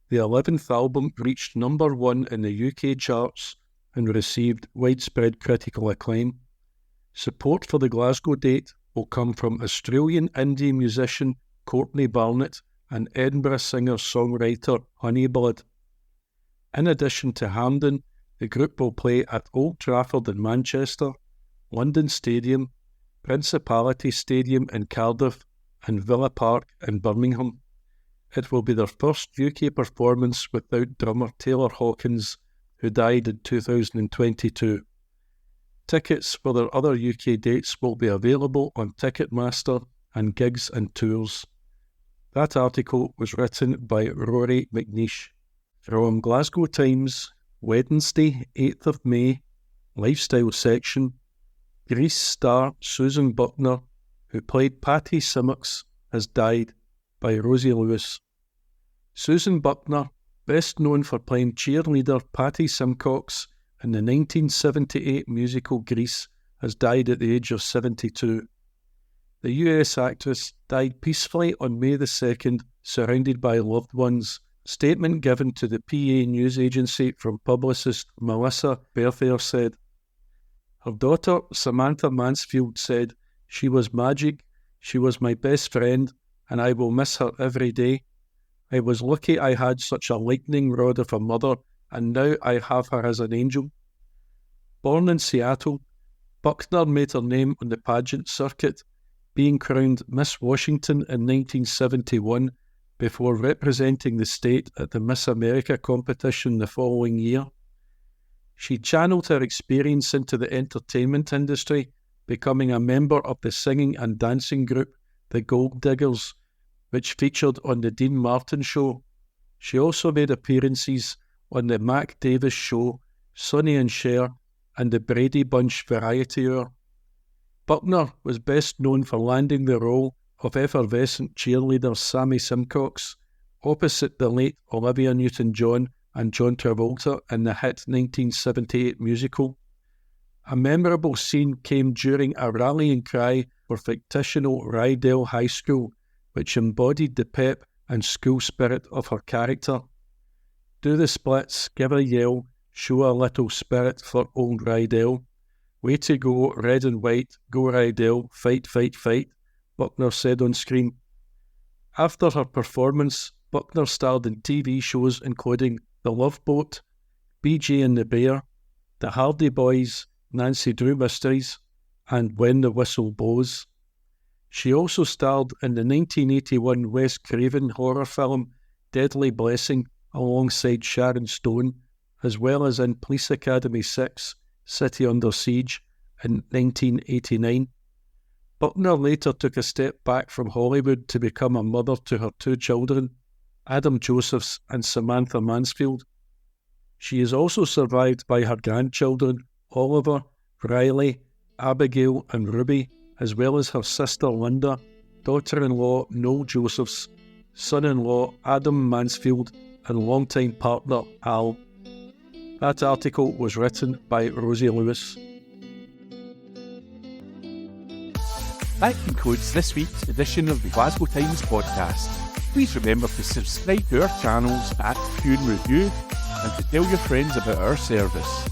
The 11th album reached number 1 in the UK charts and received widespread critical acclaim. Support for the Glasgow date will come from Australian indie musician Courtney Barnett and Edinburgh singer-songwriter Honeyblood. In addition to Hampden, the group will play at Old Trafford in Manchester, London Stadium, Principality Stadium in Cardiff and Villa Park in Birmingham. It will be their first UK performance without drummer Taylor Hawkins, who died in 2022. Tickets for their other UK dates will be available on Ticketmaster and Gigs and Tours. That article was written by Rory McNeish. From Glasgow Times, Wednesday, 8th of May, Lifestyle section. Grease star Susan Buckner, who played Patty Simmox, has died, by Rosie Lewis. Susan Buckner, best known for playing cheerleader Patty Simcox in the 1978 musical Grease, has died at the age of 72. The US actress died peacefully on May the 2nd, surrounded by loved ones. Statement given to the PA news agency from publicist Melissa Berthier said, her daughter Samantha Mansfield said, "She was magic, she was my best friend, and I will miss her every day. I was lucky I had such a lightning rod of a mother, and now I have her as an angel." Born in Seattle, Buckner made her name on the pageant circuit, being crowned Miss Washington in 1971 before representing the state at the Miss America competition the following year. She channeled her experience into the entertainment industry, becoming a member of the singing and dancing group The Gold Diggers, which featured on The Dean Martin Show. She also made appearances on The Mac Davis Show, Sonny and Cher, and The Brady Bunch Variety Hour. Buckner was best known for landing the role of effervescent cheerleader Sammy Simcox opposite the late Olivia Newton-John and John Travolta in the hit 1978 musical. A memorable scene came during a rallying cry for fictional Rydell High School, which embodied the pep and school spirit of her character. Do the splits, give a yell, show a little spirit for old Rydell. Way to go, red and white, go Rydell, fight, fight, fight, Buckner said on screen. After her performance, Buckner starred in TV shows including The Love Boat, BJ and the Bear, The Hardy Boys, Nancy Drew Mysteries, and When the Whistle Blows. She also starred in the 1981 Wes Craven horror film Deadly Blessing alongside Sharon Stone, as well as in Police Academy 6, City Under Siege in 1989. Buckner later took a step back from Hollywood to become a mother to her two children, Adam Josephs and Samantha Mansfield. She is also survived by her grandchildren, Oliver, Riley, Abigail and Ruby, as well as her sister Linda, daughter-in-law Noel Josephs, son-in-law Adam Mansfield, and longtime partner Al. That article was written by Rosie Lewis. That concludes this week's edition of the Glasgow Times Podcast. Please remember to subscribe to our channels at View and Review and to tell your friends about our service.